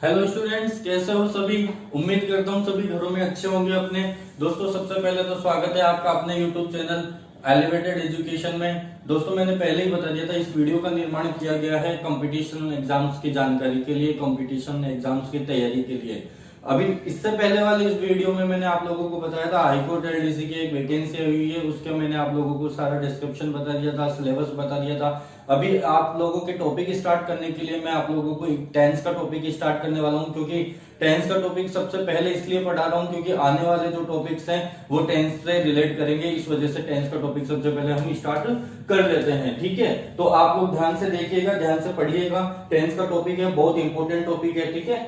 Hello students, कैसे हो सभी। उम्मीद करता हूँ सभी घरों में अच्छे होंगे अपने। दोस्तों, सबसे पहले तो स्वागत है आपका अपने यूट्यूब चैनल एलिवेटेड एजुकेशन में। दोस्तों, मैंने पहले ही बता दिया था, इस वीडियो का निर्माण किया गया है कंपटीशन एग्जाम्स की जानकारी के लिए, कंपटीशन एग्जाम्स की तैयारी के लिए। अभी इससे पहले वाले इस वीडियो में मैंने आप लोगों को बताया था हाईकोर्ट एलडीसी की एक वैकेंसी हुई है, उसके मैंने आप लोगों को सारा डिस्क्रिप्शन बता दिया था, सिलेबस बता दिया था। अभी आप लोगों के टॉपिक स्टार्ट करने के लिए मैं आप लोगों को टेंस का टॉपिक स्टार्ट करने वाला हूं, क्योंकि टेंस का टॉपिक सबसे पहले इसलिए पढ़ा रहा हूं क्योंकि आने वाले जो टॉपिक्स हैं वो टेंस से रिलेट करेंगे। इस वजह से टेंस का टॉपिक सबसे पहले हम स्टार्ट कर लेते हैं, ठीक है। तो आप लोग ध्यान से देखिएगा, ध्यान से पढ़िएगा। टेंस का टॉपिक है, बहुत इंपॉर्टेंट टॉपिक है, ठीक है।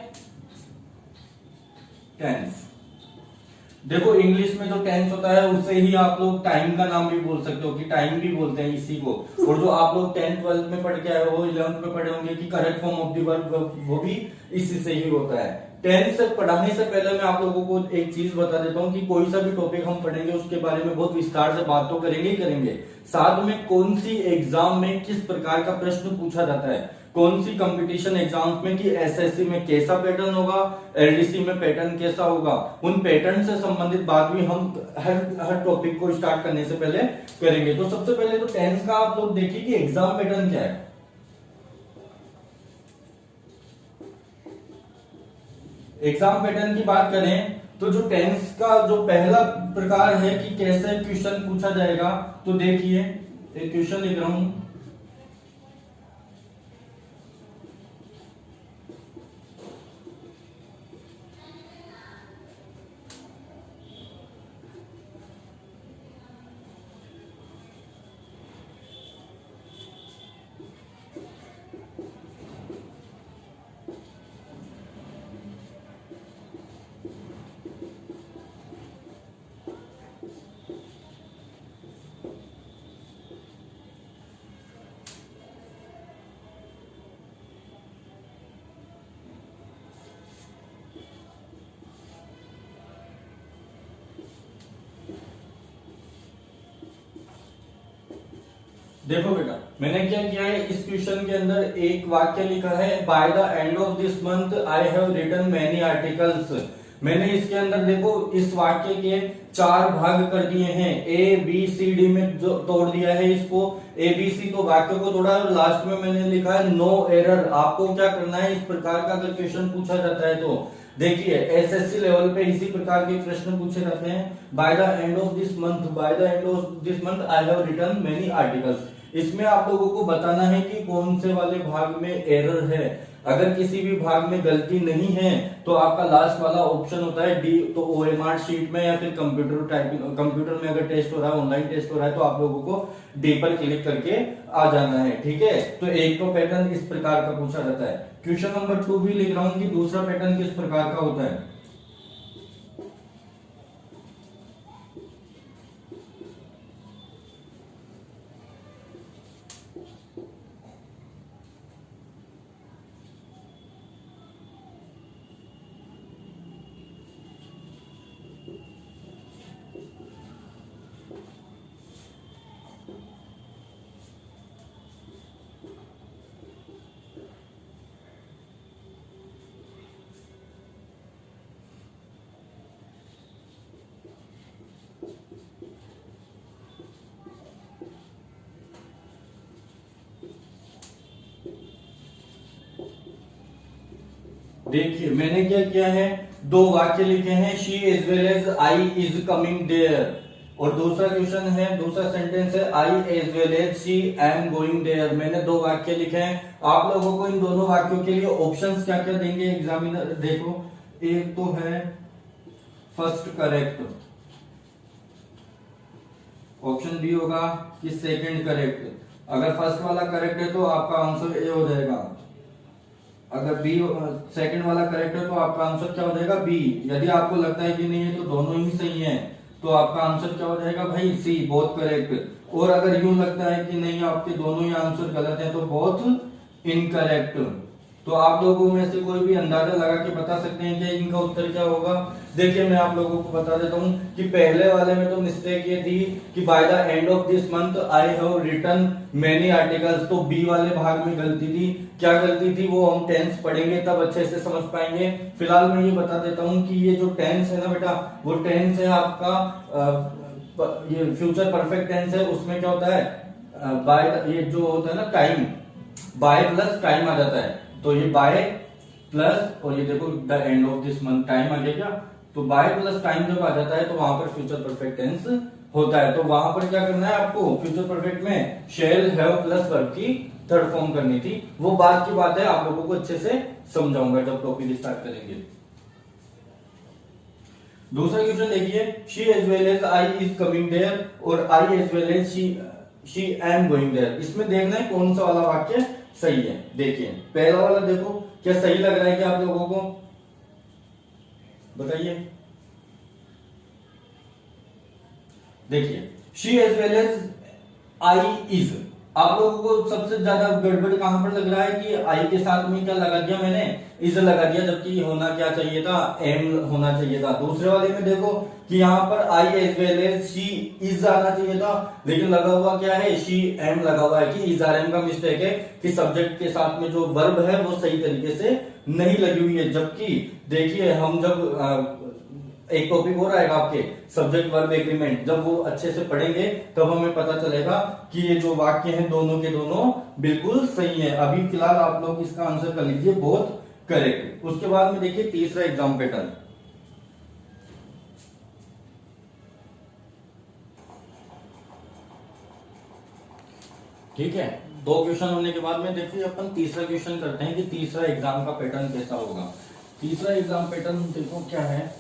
टेंस, देखो इंग्लिश में जो टेंस होता है उसे ही आप लोग टाइम का नाम भी बोल सकते हो, कि टाइम भी बोलते हैं इसी को। और जो आप लोग 10th 12th में पढ़ के आए हो, 11th में पढ़े होंगे कि correct form of the verb, वो भी इसी से ही होता है। टेंस से पढ़ाने से पहले मैं आप लोगों को एक चीज बता देता हूँ कि कोई सा भी टॉपिक हम पढ़ेंगे उसके बारे में बहुत विस्तार से बात तो करेंगे ही करेंगे, साथ में कौन सी एग्जाम में किस प्रकार का प्रश्न पूछा जाता है, कौन सी कंपटीशन एग्जाम्स में, कि एसएससी में कैसा पैटर्न होगा, एलडीसी में पैटर्न कैसा होगा, उन पैटर्न से संबंधित बात भी हम हर टॉपिक को स्टार्ट करने से पहले करेंगे। तो सबसे पहले तो टेंस का आप लोग देखिए कि एग्जाम पैटर्न क्या है। एग्जाम पैटर्न की बात करें तो जो टेंस का जो पहला प्रकार है कि कैसे क्वेश्चन पूछा जाएगा, तो देखिए एक क्वेश्चन लिख रहा हूं। देखो बेटा, मैंने क्या किया है, इस क्वेश्चन के अंदर एक वाक्य लिखा है, by the end of this month I have written many articles. मैंने इसके अंदर देखो इस वाक्य के 4 भाग कर दिए हैं, ए बी सी डी में जो तोड़ दिया है इसको। ए बी सी तो वाक्य को तोड़ा है, लास्ट में मैंने लिखा है नो एरर। आपको क्या करना है, इस प्रकार का अगर क्वेश्चन पूछा जाता है तो देखिए एसएससी लेवल पे इसी प्रकार के प्रश्न पूछे जाते हैं। By the end of this month, by the end of this month I have written many articles. इसमें आप लोगों को बताना है कि कौन से वाले भाग में एरर है। अगर किसी भी भाग में गलती नहीं है तो आपका लास्ट वाला ऑप्शन होता है डी। तो ओएमआर शीट में या फिर कंप्यूटर टाइपिंग, कंप्यूटर में अगर टेस्ट हो रहा है, ऑनलाइन टेस्ट हो रहा है, तो आप लोगों को डी पर क्लिक करके आ जाना है, ठीक है। तो एक तो पैटर्न इस प्रकार का पूछा जाता है। क्वेश्चन नंबर 2 भी लिख रहा हूं कि दूसरा पैटर्न किस प्रकार का होता है। देखिए मैंने क्या किया है, 2 वाक्य लिखे हैं, she as well as I is coming there. और दूसरा क्वेश्चन है, दूसरा सेंटेंस है I as well as she am going there. मैंने 2 वाक्य लिखे हैं। आप लोगों को इन दोनों वाक्यों के लिए ऑप्शंस क्या क्या देंगे एग्जामिनर, देखो एक तो है फर्स्ट करेक्ट, ऑप्शन बी होगा कि सेकंड करेक्ट। अगर फर्स्ट वाला करेक्ट है तो आपका आंसर ए हो जाएगा, अगर बी सेकंड वाला करेक्ट है तो आपका आंसर क्या हो जाएगा, बी। यदि आपको लगता है कि नहीं है तो दोनों ही सही हैं, तो आपका आंसर क्या हो जाएगा भाई, सी, बोथ करेक्ट। और अगर यूं लगता है कि नहीं आपके दोनों ही आंसर गलत हैं तो बोथ इनकरेक्ट। तो आप लोगों में से कोई भी अंदाजा लगा के बता सकते हैं कि इनका उत्तर क्या होगा। देखिए मैं आप लोगों को बता देता हूं कि पहले वाले में तो मिस्टेक ये थी कि by the end of this month I have written many articles, तो बी वाले भाग में गलती थी। क्या गलती थी वो हम टेंस पढ़ेंगे तब अच्छे से समझ पाएंगे। फिलहाल मैं ये बता देता हूं कि ये जो टेंस है ना बेटा, वो टेंस है आपका ये फ्यूचर परफेक्ट टेंस है। उसमें क्या होता है बाय, ये जो होता है ना टाइम, बाय प्लस टाइम आ जाता है। तो ये बाय प्लस और ये देखो the end of this month time आ गया क्या, तो बाय प्लस टाइम जब आ जाता है तो वहां पर फ्यूचर परफेक्ट टेंस होता है। तो वहां पर क्या करना है आपको, फ्यूचर परफेक्ट में शैल हैव प्लस वर्ब की थर्ड फॉर्म करनी थी। वो बात की बात है, आप लोगों को अच्छे से समझाऊंगा जब टॉपिक स्टार्ट करेंगे। दूसरा क्वेश्चन देखिए, she as well as I is coming there और I as well as she am going there. इसमें देखना है कौन सा वाला वाक्य सही है। देखिए पहला वाला देखो, क्या सही लग रहा है क्या आप लोगों को, बताइए। देखिए she as well as I is, आप लोगों को सबसे ज्यादा गड़बड़ कहां पर लग रहा है कि आई के साथ में क्या लगा दिया मैंने, इज लगा दिया, जबकि होना क्या चाहिए था, एम होना चाहिए था। दूसरे वाले में देखो कि यहाँ पर I as well as she is आना चाहिए था, लेकिन लगा हुआ क्या है, शी एम लगा हुआ है। कि इज आर एम का मिस्टेक है कि सब्जेक्ट के साथ में जो वर्ब है वो सही तरीके से नहीं लगी हुई है। जबकि देखिए हम जब एक टॉपिक और आएगा आपके सब्जेक्ट वर्ब एग्रीमेंट, जब वो अच्छे से पढ़ेंगे तब हमें पता चलेगा कि ये जो वाक्य हैं दोनों के दोनों बिल्कुल सही है। अभी फिलहाल आप लोग इसका आंसर कर लीजिए, बहुत करेक्ट। उसके बाद में देखिए तीसरा एग्जाम पैटर्न, ठीक है। दो क्वेश्चन होने के बाद में देखिए अपन तीसरा क्वेश्चन करते हैं कि तीसरा एग्जाम का पैटर्न कैसा होगा। तीसरा एग्जाम पैटर्न देखो क्या है,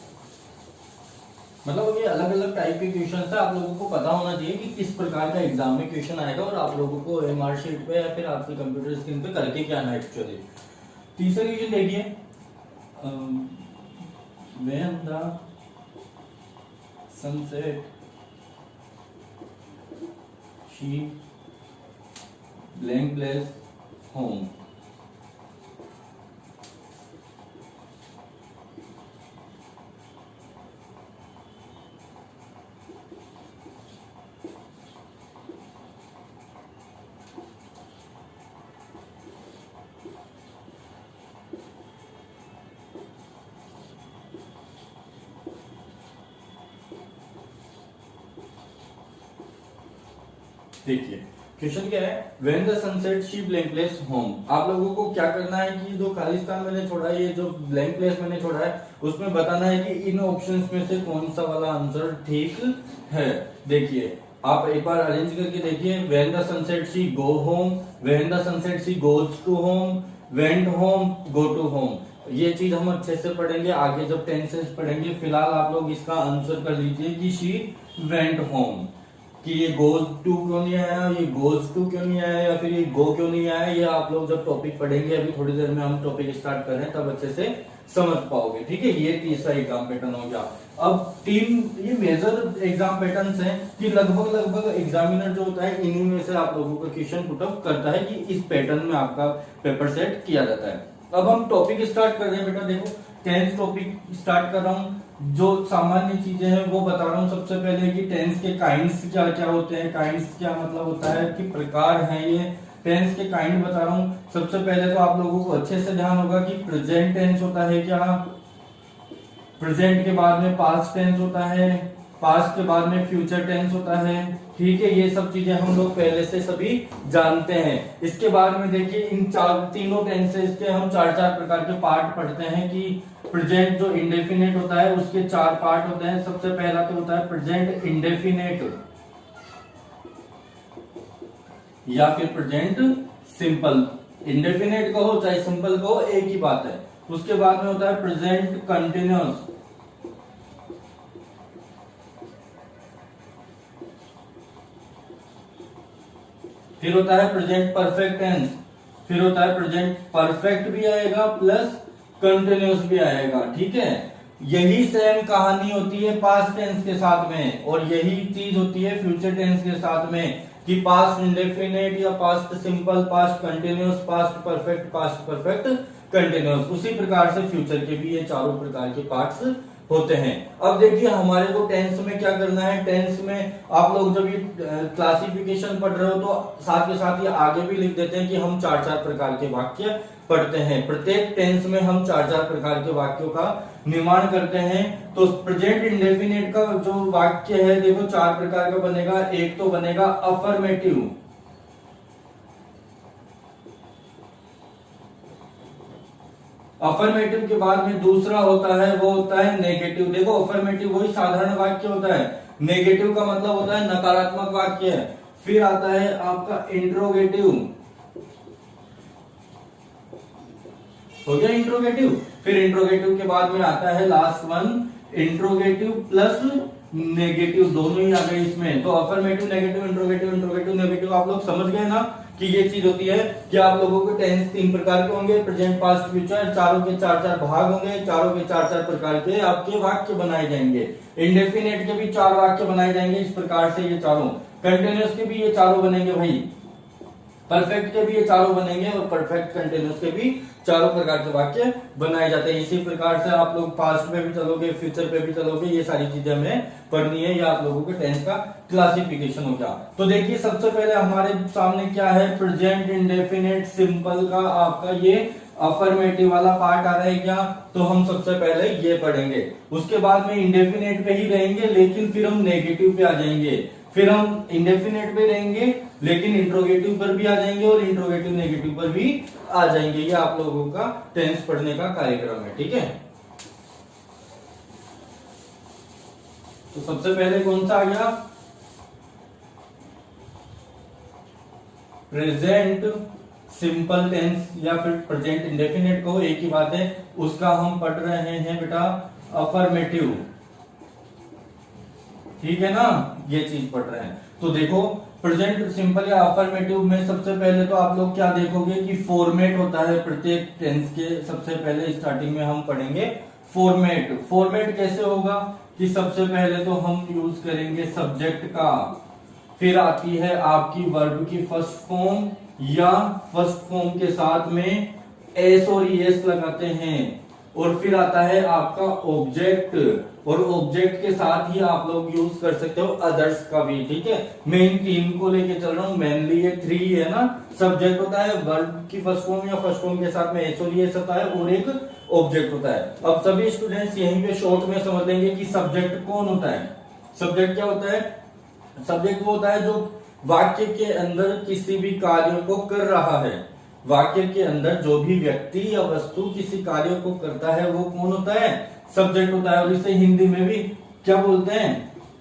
मतलब ये अलग अलग टाइप के क्वेश्चन है। आप लोगों को पता होना चाहिए कि किस प्रकार का एग्जाम में क्वेश्चन आएगा और आप लोगों को एमआर शीट पे या फिर आपके कंप्यूटर स्क्रीन पे करके क्या आना है एक्चुअली। तीसरा क्वेश्चन देखिए, when the sunset she blank place home. देखिए क्वेश्चन क्या है, when the sunset she blank place home. आप लोगों को क्या करना है कि जो खालिस्तान मैंने छोड़ा है, ये जो ब्लैंक प्लेस मैंने छोड़ा है, उसमें बताना है कि इन ऑप्शंस में से कौन सा वाला आंसर ठीक है। देखिए आप एक बार अरेंज करके देखिए, when the sunset she go home, when the sunset she goes to home, went home, go to home. ये चीज हम अच्छे से पढ़ेंगे आगे जब टेंसेस पढ़ेंगे। फिलहाल आप लोग इसका आंसर कर लीजिए कि शी वेंट होम। कि ये गोज टू क्यों नहीं आया, ये गोज टू क्यों नहीं आया, या फिर ये गो क्यों नहीं आया, ये आप लोग जब टॉपिक पढ़ेंगे, अभी थोड़ी देर में हम टॉपिक स्टार्ट कर रहे हैं, तब अच्छे से समझ पाओगे। ठीक है, ये तीसरा एग्जाम पैटर्न हो गया। अब तीन ये मेजर एग्जाम पैटर्न्स हैं कि लगभग एग्जामिनर जो होता है इन्हीं में से आप लोगों का क्वेश्चन पुट अप करता है कि इस पैटर्न में आपका पेपर सेट किया जाता है। अब हम टॉपिक स्टार्ट कर रहे हैं बेटा। देखो टेंस टॉपिक स्टार्ट कर रहा हूँ, जो सामान्य चीजें हैं वो बता रहा हूँ। सबसे पहले कि टेंस के काइंड्स क्या क्या होते हैं। काइंड्स क्या मतलब होता है कि प्रकार हैं, ये टेंस के काइंड बता रहा हूँ। सबसे पहले तो आप लोगों को अच्छे से ध्यान होगा कि प्रेजेंट टेंस होता है क्या, प्रेजेंट के बाद में पास्ट टेंस होता है, पास्ट के बाद में फ्यूचर टेंस होता है। ठीक है, ये सब चीजें हम लोग पहले से सभी जानते हैं। इसके बाद में देखिए इन तीनों टेंसेस के हम चार प्रकार के पार्ट पढ़ते हैं कि प्रेजेंट जो इंडेफिनेट होता है उसके चार पार्ट होते हैं। सबसे पहला तो होता है प्रेजेंट इंडेफिनेट या फिर प्रेजेंट सिंपल। इंडेफिनेट कहो चाहे सिंपल कहो एक ही बात है। उसके बाद में होता है प्रेजेंट कंटिन्यूअस, फिर होता है प्रेजेंट परफेक्ट टेंस, फिर होता है प्रेजेंट परफेक्ट भी आएगा प्लस कंटिन्यूअस भी आएगा। ठीक है, यही सेम कहानी होती है पास्ट टेंस के साथ में, और यही चीज होती है फ्यूचर टेंस के साथ में कि पास्ट इंडेफिनेट या past simple, past continuous, past perfect continuous. उसी प्रकार से फ्यूचर के भी ये चारों प्रकार के पार्ट्स होते हैं। अब देखिए हमारे को टेंस में क्या करना है। टेंस में आप लोग जब ये क्लासिफिकेशन पढ़ रहे हो तो साथ के साथ ये आगे भी लिख देते हैं कि हम चार चार प्रकार के वाक्य पढ़ते हैं। प्रत्येक टेंस में हम चार चार प्रकार के वाक्यों का निर्माण करते हैं। तो प्रेजेंट इंडेफिनिट का जो वाक्य है देखो चार प्रकार का बनेगा। एक तो बनेगा अफर्मेटिव, अफर्मेटिव के बाद में दूसरा होता है वो होता है नेगेटिव। देखो अफर्मेटिव वही साधारण वाक्य होता है, नेगेटिव का मतलब होता है नकारात्मक वाक्य। फिर आता है आपका इंट्रोगेटिव, हो गया इंट्रोगेटिव। फिर इंट्रोगेटिव के बाद में आता है last one interrogative plus negative, दोनों ही आ गए इसमें। तो affirmative, negative, interrogative, interrogative, negative आप लोग समझ गए ना कि ये चीज होती है कि आप लोगों के टेंस तीन प्रकार के होंगे, प्रेजेंट, पास्ट, फ्यूचर। चारों के चार चार भाग होंगे, चारों के चार चार प्रकार के आपके वाक्य बनाए जाएंगे। इंडेफिनेट के भी चार वाक्य बनाए जाएंगे इस प्रकार से ये चारों। कंटिन्यूअस के भी ये चारों बनेंगे भाई, परफेक्ट के भी ये चारों बनेंगे और परफेक्ट कंटिन्यूअस के भी चारों प्रकार के वाक्य बनाए जाते हैं। इसी प्रकार से आप लोग पास्ट में भी चलोगे, फ्यूचर पे भी चलोगे, ये सारी चीजें हमें पढ़नी है। या आप लोगों के टेंस का क्लासिफिकेशन हो गया। तो देखिए सबसे पहले हमारे सामने क्या है, प्रेजेंट इंडेफिनिट सिंपल का आपका ये अफर्मेटिव वाला पार्ट आ रहा है क्या। तो हम सबसे पहले ये पढ़ेंगे, उसके बाद में इंडेफिनिट पे ही रहेंगे लेकिन फिर हम नेगेटिव पे आ जाएंगे। फिर हम इंडेफिनिट पे रहेंगे लेकिन इंट्रोगेटिव पर भी आ जाएंगे और इंट्रोगेटिव नेगेटिव पर भी आ जाएंगे। ये आप लोगों का टेंस पढ़ने का कार्यक्रम है, ठीक है। तो सबसे पहले कौन सा आ गया, प्रेजेंट सिंपल टेंस या फिर प्रेजेंट इंडेफिनिट को एक ही बात है, उसका हम पढ़ रहे हैं बेटा अफर्मेटिव, ठीक है ना। ये चीज पढ़ रहे हैं। तो देखो प्रेजेंट सिंपल या अफर्मेटिव में सबसे पहले तो आप लोग क्या देखोगे कि फॉर्मेट होता है प्रत्येक टेंस के। सबसे पहले स्टार्टिंग में हम पढ़ेंगे फॉर्मेट। फॉर्मेट कैसे होगा कि सबसे पहले तो हम यूज करेंगे सब्जेक्ट का, फिर आती है आपकी वर्ब की फर्स्ट फॉर्म या फर्स्ट फॉर्म के साथ में एस और ईएस लगाते हैं, और फिर आता है आपका ऑब्जेक्ट, और ऑब्जेक्ट के साथ ही आप लोग यूज कर सकते हो अदर्स का भी, ठीक है। मैं इन तीन को लेके चल रहा हूँ, मेनली ये थ्री है ना। सब्जेक्ट होता है, वर्ब की फर्स्ट फॉर्म या फर्स्ट फॉर्म के साथ में एस और ईएस होता है, और एक ऑब्जेक्ट होता है। अब सभी स्टूडेंट्स यहीं पे शॉर्ट में समझ लेंगे कि सब्जेक्ट कौन होता है। सब्जेक्ट क्या होता है, सब्जेक्ट वो होता है जो वाक्य के अंदर किसी भी कार्य को कर रहा है। वाक्य के अंदर जो भी व्यक्ति या वस्तु किसी कार्य को करता है वो कौन होता है, सब्जेक्ट होता है। और इसे हिंदी में भी क्या बोलते हैं,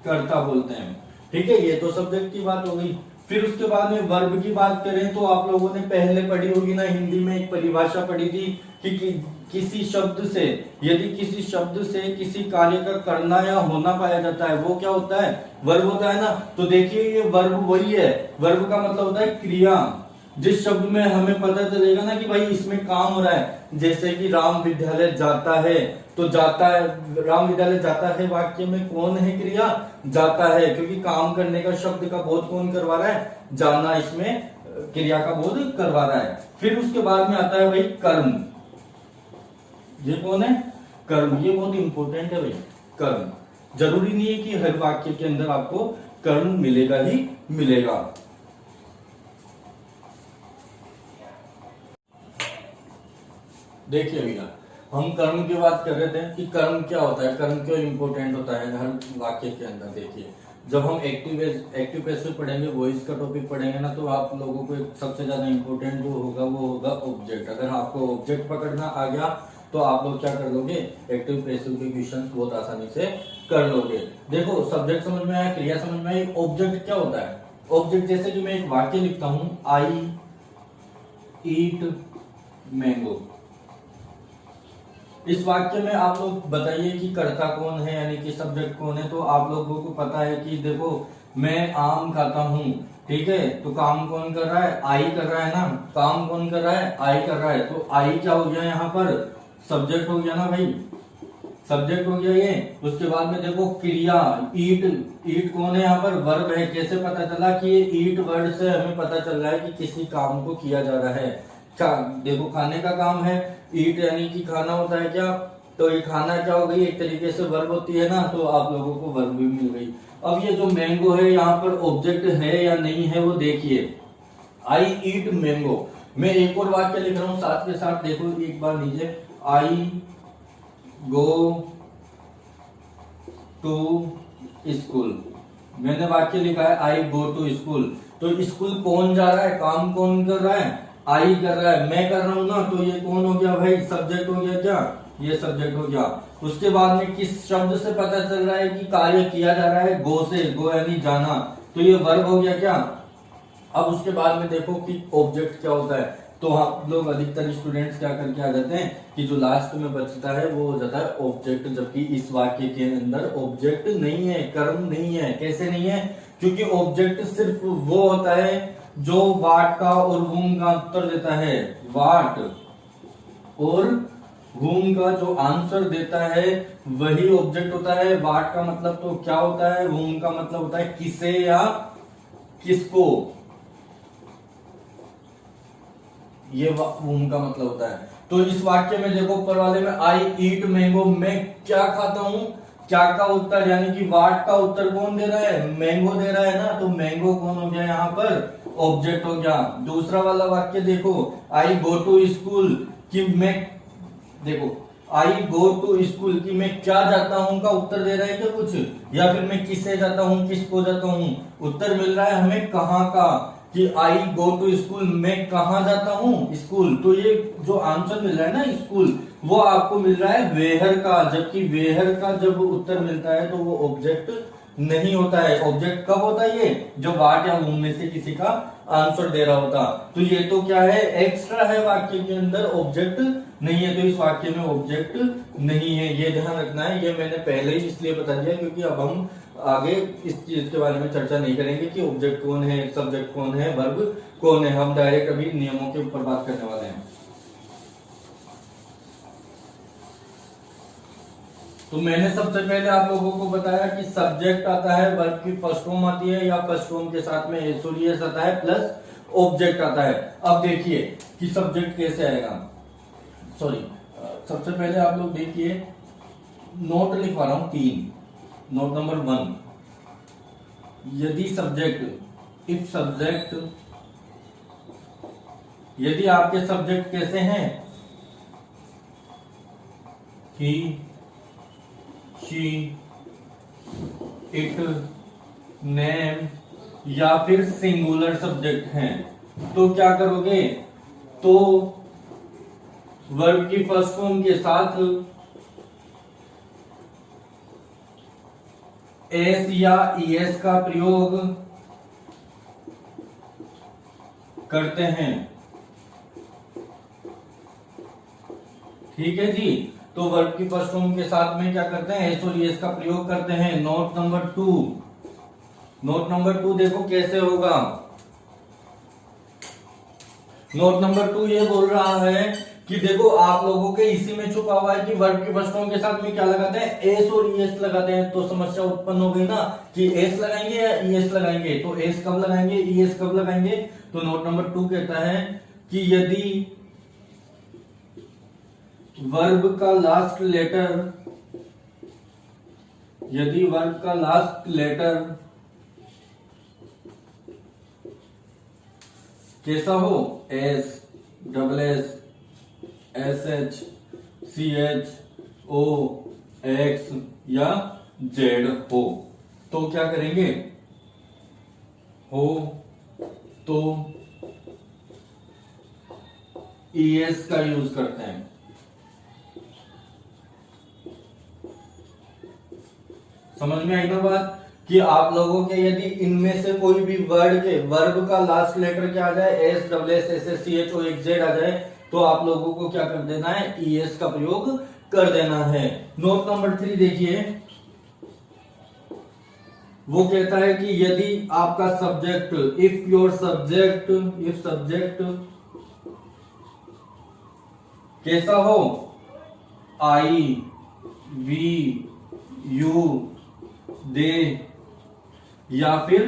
कर्ता बोलते हैं, ठीक है। ये तो सब्जेक्ट की बात हो गई। फिर उसके बाद में वर्ब की बात करें तो आप लोगों ने पहले पढ़ी होगी ना, हिंदी में एक परिभाषा पढ़ी थी कि किसी शब्द से, यदि किसी शब्द से किसी कार्य का करना या होना पाया जाता है वो क्या होता है, वर्ब होता है ना। तो देखिए ये वर्ब वही है, वर्ब का मतलब होता है क्रिया। जिस शब्द में हमें पता चलेगा ना कि भाई इसमें काम हो रहा है, जैसे कि राम विद्यालय जाता है, तो जाता है, राम विद्यालय जाता है वाक्य में कौन है, क्रिया, जाता है, क्योंकि काम करने का शब्द का बोध कौन करवा रहा है, जाना, इसमें क्रिया का बोध करवा रहा है। फिर उसके बाद में आता है भाई कर्म। ये कौन है, कर्म। ये बहुत इंपॉर्टेंट है भाई, कर्म। जरूरी नहीं है कि हर वाक्य के अंदर आपको कर्म मिलेगा ही मिलेगा। देखिए भैया हम कर्म की बात कर रहे थे कि कर्म क्या होता है, कर्म क्यों इंपॉर्टेंट होता है हर वाक्य के अंदर। देखिए जब हम एक्टिव पैसिव पढ़ेंगे, वॉइस का टॉपिक पढ़ेंगे ना, तो आप लोगों को सबसे ज्यादा इंपॉर्टेंट जो होगा वो होगा ऑब्जेक्ट। अगर आपको ऑब्जेक्ट पकड़ना आ गया तो आप लोग क्या कर लोगे, एक्टिव पैसिव के क्वेश्चन बहुत आसानी से कर लोगे। देखो सब्जेक्ट समझ में आया, क्रिया समझ में आई, ऑब्जेक्ट क्या होता है। ऑब्जेक्ट जैसे कि मैं एक वाक्य लिखता हूं, आई ईट मैंगो। इस वाक्य में आप लोग बताइए कि कर्ता कौन है, यानी कि सब्जेक्ट कौन है। तो आप लोगों को पता है कि देखो मैं आम खाता हूँ, ठीक है। तो काम कौन कर रहा है, आई कर रहा है ना। काम कौन कर रहा है, आई कर रहा है। तो आई क्या हो गया यहाँ पर, सब्जेक्ट हो गया ना भाई, सब्जेक्ट हो गया ये। उसके बाद में देखो क्रिया, ईट, ईट कौन है यहाँ पर, वर्ब है। कैसे पता चला कि ये ईट वर्ड से हमें पता चल रहा है कि किसी काम को किया जा रहा है। देखो खाने का काम है, ईट यानी कि खाना होता है क्या, तो ये खाना क्या हो गई, एक तरीके से वर्ब होती है ना, तो आप लोगों को वर्ब भी मिल गई। अब ये जो मैंगो है यहाँ पर ऑब्जेक्ट है या नहीं है वो देखिए, आई ईट मैंगो। मैं एक और वाक्य लिख रहा हूं साथ के साथ, देखो एक बार नीचे, आई गो टू स्कूल। मैंने वाक्य लिखा है आई गो टू स्कूल, तो स्कूल कौन जा रहा है, काम कौन कर रहा है, आई कर रहा है, मैं कर रहा हूं ना, तो ये कौन हो गया भाई, सब्जेक्ट हो गया क्या, ये सब्जेक्ट हो गया। उसके बाद में किस शब्द से पता चल रहा है कि कार्य किया जा रहा है, गो से, गो यानी जाना, तो ये वर्ब हो गया क्या। अब उसके बाद में देखो कि ऑब्जेक्ट क्या होता है, तो आप लोग अधिकतर स्टूडेंट्स क्या करके आ जाते हैं कि जो लास्ट में बचता है वो हो जाता है ऑब्जेक्ट, जबकि इस वाक्य के अंदर ऑब्जेक्ट नहीं है, कर्म नहीं है। कैसे नहीं है, क्योंकि ऑब्जेक्ट सिर्फ वो होता है जो वाट का और वूम का उत्तर देता है, वाट और वूम का जो आंसर देता है वही ऑब्जेक्ट होता है। वाट का मतलब तो क्या होता है, वूम का मतलब होता है किसे या किसको, ये वूम का मतलब होता है। तो इस वाक्य में देखो ऊपर वाले में आई ईट मैंगो, मैं क्या खाता हूं, क्या का उत्तर यानी कि वाट का उत्तर कौन दे रहा है, मैंगो दे रहा है ना, तो मैंगो कौन हो गया यहाँ पर, ऑब्जेक्ट हो गया। दूसरा वाला वाक्य देखो, आई गो टू स्कूल, कि मैं, देखो आई गो टू स्कूल की मैं क्या जाता हूं का उत्तर दे रहा है क्या कुछ, या फिर मैं किससे जाता हूं, किसको जाता हूं, उत्तर मिल रहा है हमें कहाँ का, कि आई गो टू स्कूल, मैं कहाँ जाता हूँ, स्कूल। तो ये जो आंसर मिल रहा है ना स्कूल, वो आपको मिल रहा है वेहर का, जबकि वेहर का जब उत्तर मिलता है तो वो ऑब्जेक्ट नहीं होता है। ऑब्जेक्ट कब होता है, ये जो वाट या वूम में से किसी का आंसर दे रहा होता। तो ये तो क्या है, एक्स्ट्रा है, वाक्य के अंदर ऑब्जेक्ट नहीं है, तो इस वाक्य में ऑब्जेक्ट नहीं है, ये ध्यान रखना है। ये मैंने पहले ही इसलिए बता दिया क्योंकि अब हम आगे इस चीज के बारे में चर्चा नहीं करेंगे कि ऑब्जेक्ट कौन है, सब्जेक्ट कौन है, वर्ब कौन है। हम डायरेक्ट अभी नियमों के ऊपर बात करने वाले हैं। तो मैंने सबसे पहले आप लोगों को बताया कि सब्जेक्ट आता है, वर्ब की फर्स्ट फॉर्म आती है या फर्स्ट फॉर्म के साथ में एस और एस आता है प्लस ऑब्जेक्ट आता है। अब देखिए कि सब्जेक्ट कैसे आएगा, सॉरी सबसे पहले आप लोग देखिए, नोट लिखवा रहा हूं 3। नोट नंबर 1, यदि सब्जेक्ट, इफ सब्जेक्ट, यदि आपके सब्जेक्ट कैसे हैं, ही, शी, इट, नेम या फिर सिंगुलर सब्जेक्ट हैं, तो क्या करोगे, तो वर्ब की फर्स्ट फॉर्म के साथ एस या ईएस का प्रयोग करते हैं। ठीक है जी, तो वर्ब की फर्स्ट फॉर्म के साथ में क्या करते हैं, एस और ईएस का प्रयोग करते हैं। नोट नंबर 2, नोट नंबर 2 देखो कैसे होगा। नोट नंबर 2 ये बोल रहा है कि देखो आप लोगों के इसी में छुपा हुआ है कि वर्ब की फर्स्ट फॉर्म के साथ में क्या लगाते हैं, एस और ईएस लगाते हैं। तो समस्या उत्पन्न हो गई ना कि एस लगाएंगे या ईएस लगाएंगे, तो एस कब लगाएंगे, ईएस कब लगाएंगे। तो नोट नंबर 2 कहता है कि यदि वर्ब का लास्ट लेटर, यदि वर्ब का लास्ट लेटर कैसा हो, S, double S, S H, C H, O, X या जेड हो, तो क्या करेंगे, हो तो ईएस का यूज करते हैं। समझ में आई ना बात, कि आप लोगों के यदि इनमें से कोई भी वर्ड के वर्ब का लास्ट लेटर क्या आ जाए, S, double S, S S, C H, O, X, Z आ जाए, तो आप लोगों को क्या कर देना है, ईएस का प्रयोग कर देना है। नोट नंबर 3 देखिए, वो कहता है कि यदि आपका subject, if your subject, if subject कैसा हो, आई, वी, यू, दे या फिर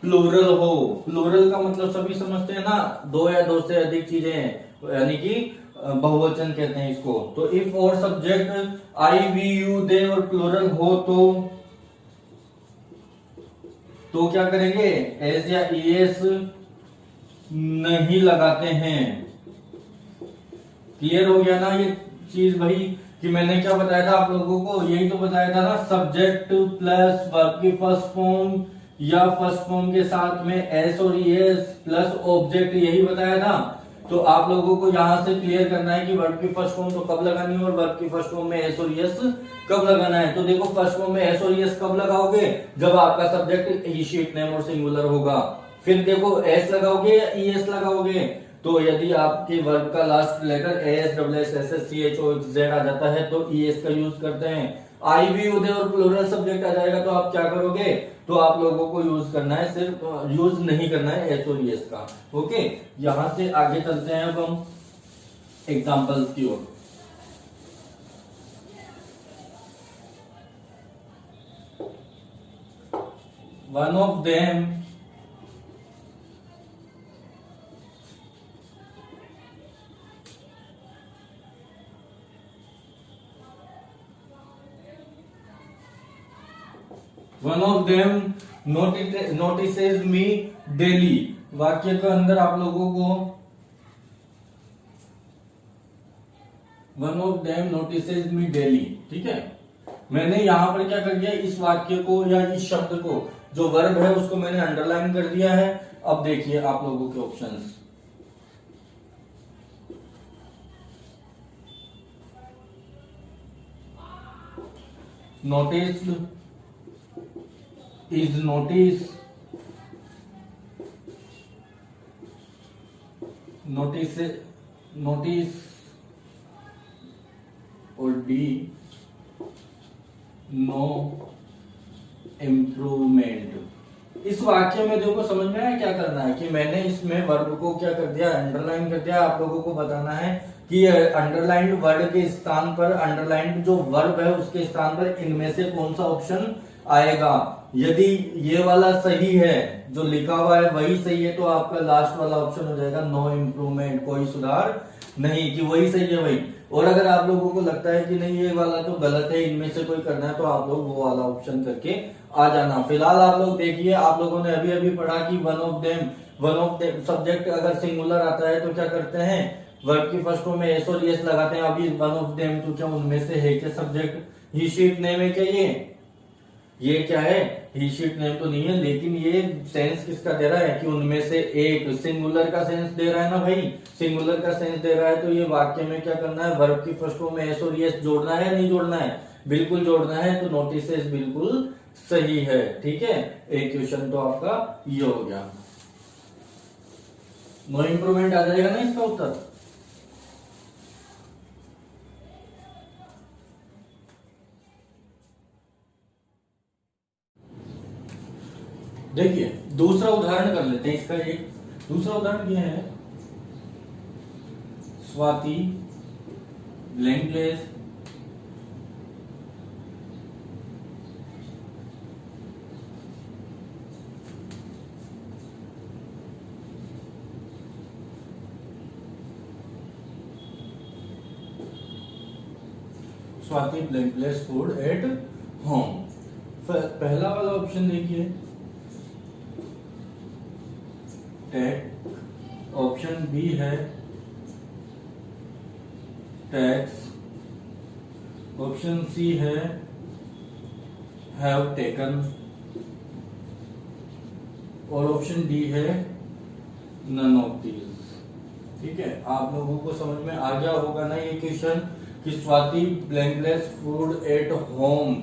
प्लूरल हो। प्लूरल का मतलब सभी समझते हैं ना, दो या दो से अधिक चीजें हैं, यानी कि बहुवचन कहते हैं इसको। तो इफ और subject I we you they और प्लूरल हो तो क्या करेंगे, एस या ईएस नहीं लगाते हैं। क्लियर हो गया ना ये चीज भाई, कि मैंने क्या बताया था आप लोगों को, यही तो बताया था ना, सब्जेक्ट प्लस वर्ब की फर्स्ट फॉर्म या फर्स्ट फॉर्म के साथ में एस और ईएस प्लस ऑब्जेक्ट, यही बताया था। तो आप लोगों को यहां से क्लियर करना है कि वर्ब की फर्स्ट फॉर्म तो कब लगानी है और वर्ब की फर्स्ट फॉर्म में एस और ईएस कब लगाना है। तो देखो फर्स्ट फॉर्म में एस और ईएस कब लगाओगे, जब आपका सब्जेक्ट ही शीट नेम और सिंगुलर होगा। फिर देखो एस लगाओगे या ईएस लगाओगे, तो यदि आपके वर्ब का last letter S W S S S C H O Z आ जाता है तो ईएस का यूज करते हैं। आई भी उदय और प्लूरल सब्जेक्ट आ जाएगा तो आप क्या करोगे, तो आप लोगों को यूज करना है, सिर्फ यूज नहीं करना है एस और ईएस का। ओके, यहां से आगे चलते हैं अब हम एग्जांपल्स की ओर। One of them one of them notices me daily. वाक्य के अंदर आप लोगों को one of them notices me daily, ठीक है। मैंने यहां पर क्या कर दिया, इस वाक्य को या इस शब्द को जो वर्ब है उसको मैंने अंडरलाइन कर दिया है। अब देखिए आप लोगों के options, noticed, is notice, notice और डी नो इम्प्रूवमेंट। इस वाक्य में देखो समझ में आया क्या करना है, कि मैंने इसमें वर्ब को क्या कर दिया, अंडरलाइन कर दिया। आप लोगों को बताना है कि अंडरलाइंड वर्ड के स्थान पर, अंडरलाइंड जो वर्ब है उसके स्थान पर इनमें से कौन सा ऑप्शन आएगा। यदि ये वाला सही है, जो लिखा हुआ है वही सही है, तो आपका लास्ट वाला ऑप्शन हो जाएगा नो इम्प्रूवमेंट, कोई सुधार नहीं, कि वही सही है भाई। और अगर आप लोगों को लगता है कि नहीं ये वाला तो गलत है, इनमें से कोई करना है, तो आप लोग वो वाला ऑप्शन करके आ जाना। फिलहाल आप लोग देखिए, आप लोगों ने अभी अभी पढ़ा कि वन ऑफ देम सब्जेक्ट अगर सिंगुलर आता है तो क्या करते हैं, वर्ब की फर्स्ट फॉर्म में एस और ईएस लगाते हैं। अभी वन ऑफ देम तो क्या उनमें से है क्या सब्जेक्ट, ही शीट नेम है क्या, ये क्या है, ही शीट नेम तो नहीं है, लेकिन ये सेंस किसका दे रहा है कि उनमें से एक, सिंगुलर का सेंस दे रहा है ना भाई, सिंगुलर का सेंस दे रहा है। तो ये वाक्य में क्या करना है, वर्ब की फर्स्ट फॉर्म में एस और ईएस जोड़ना है या नहीं जोड़ना है, बिल्कुल जोड़ना है। तो नोटिसेस बिल्कुल सही है, ठीक है। एक क्वेश्चन तो आपका ये हो गया, नो इम्प्रूवमेंट आ जाएगा ना इसका उत्तर। देखिए दूसरा उदाहरण कर लेते हैं इसका। एक दूसरा उदाहरण यह है, Swati blank place Swati blank place food at home. पहला वाला ऑप्शन देखिए टेक, ऑप्शन बी है टैक्स, ऑप्शन सी है हैव टेकन और ऑप्शन डी है नन ऑफ दीज। ठीक है, आप लोगों को समझ में आ गया होगा ना ये क्वेश्चन कि स्वाति ब्लैंकलेस फूड एट होम।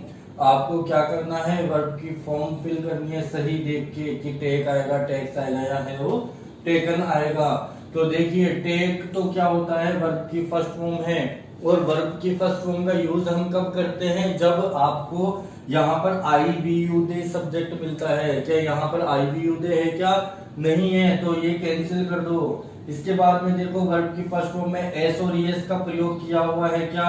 आपको क्या करना है, वर्ब की फॉर्म फिल करनी है सही देख के कि टेक आएगा, टैक्स आएगा या है वो टेकन आएगा। तो देखिए टेक तो क्या होता है, वर्ब की फर्स्ट फॉर्म है, और वर्ब की फर्स्ट फॉर्म का यूज हम कब करते हैं, जब आपको यहाँ पर आई बी यू दे सब्जेक्ट मिलता है। क्या यहाँ पर आई बी यू दे है क्या, नहीं है, तो ये कैंसिल कर दो। इसके बाद में देखो वर्ब की फर्स्ट फॉर्म में एस और एस का प्रयोग किया हुआ है क्या,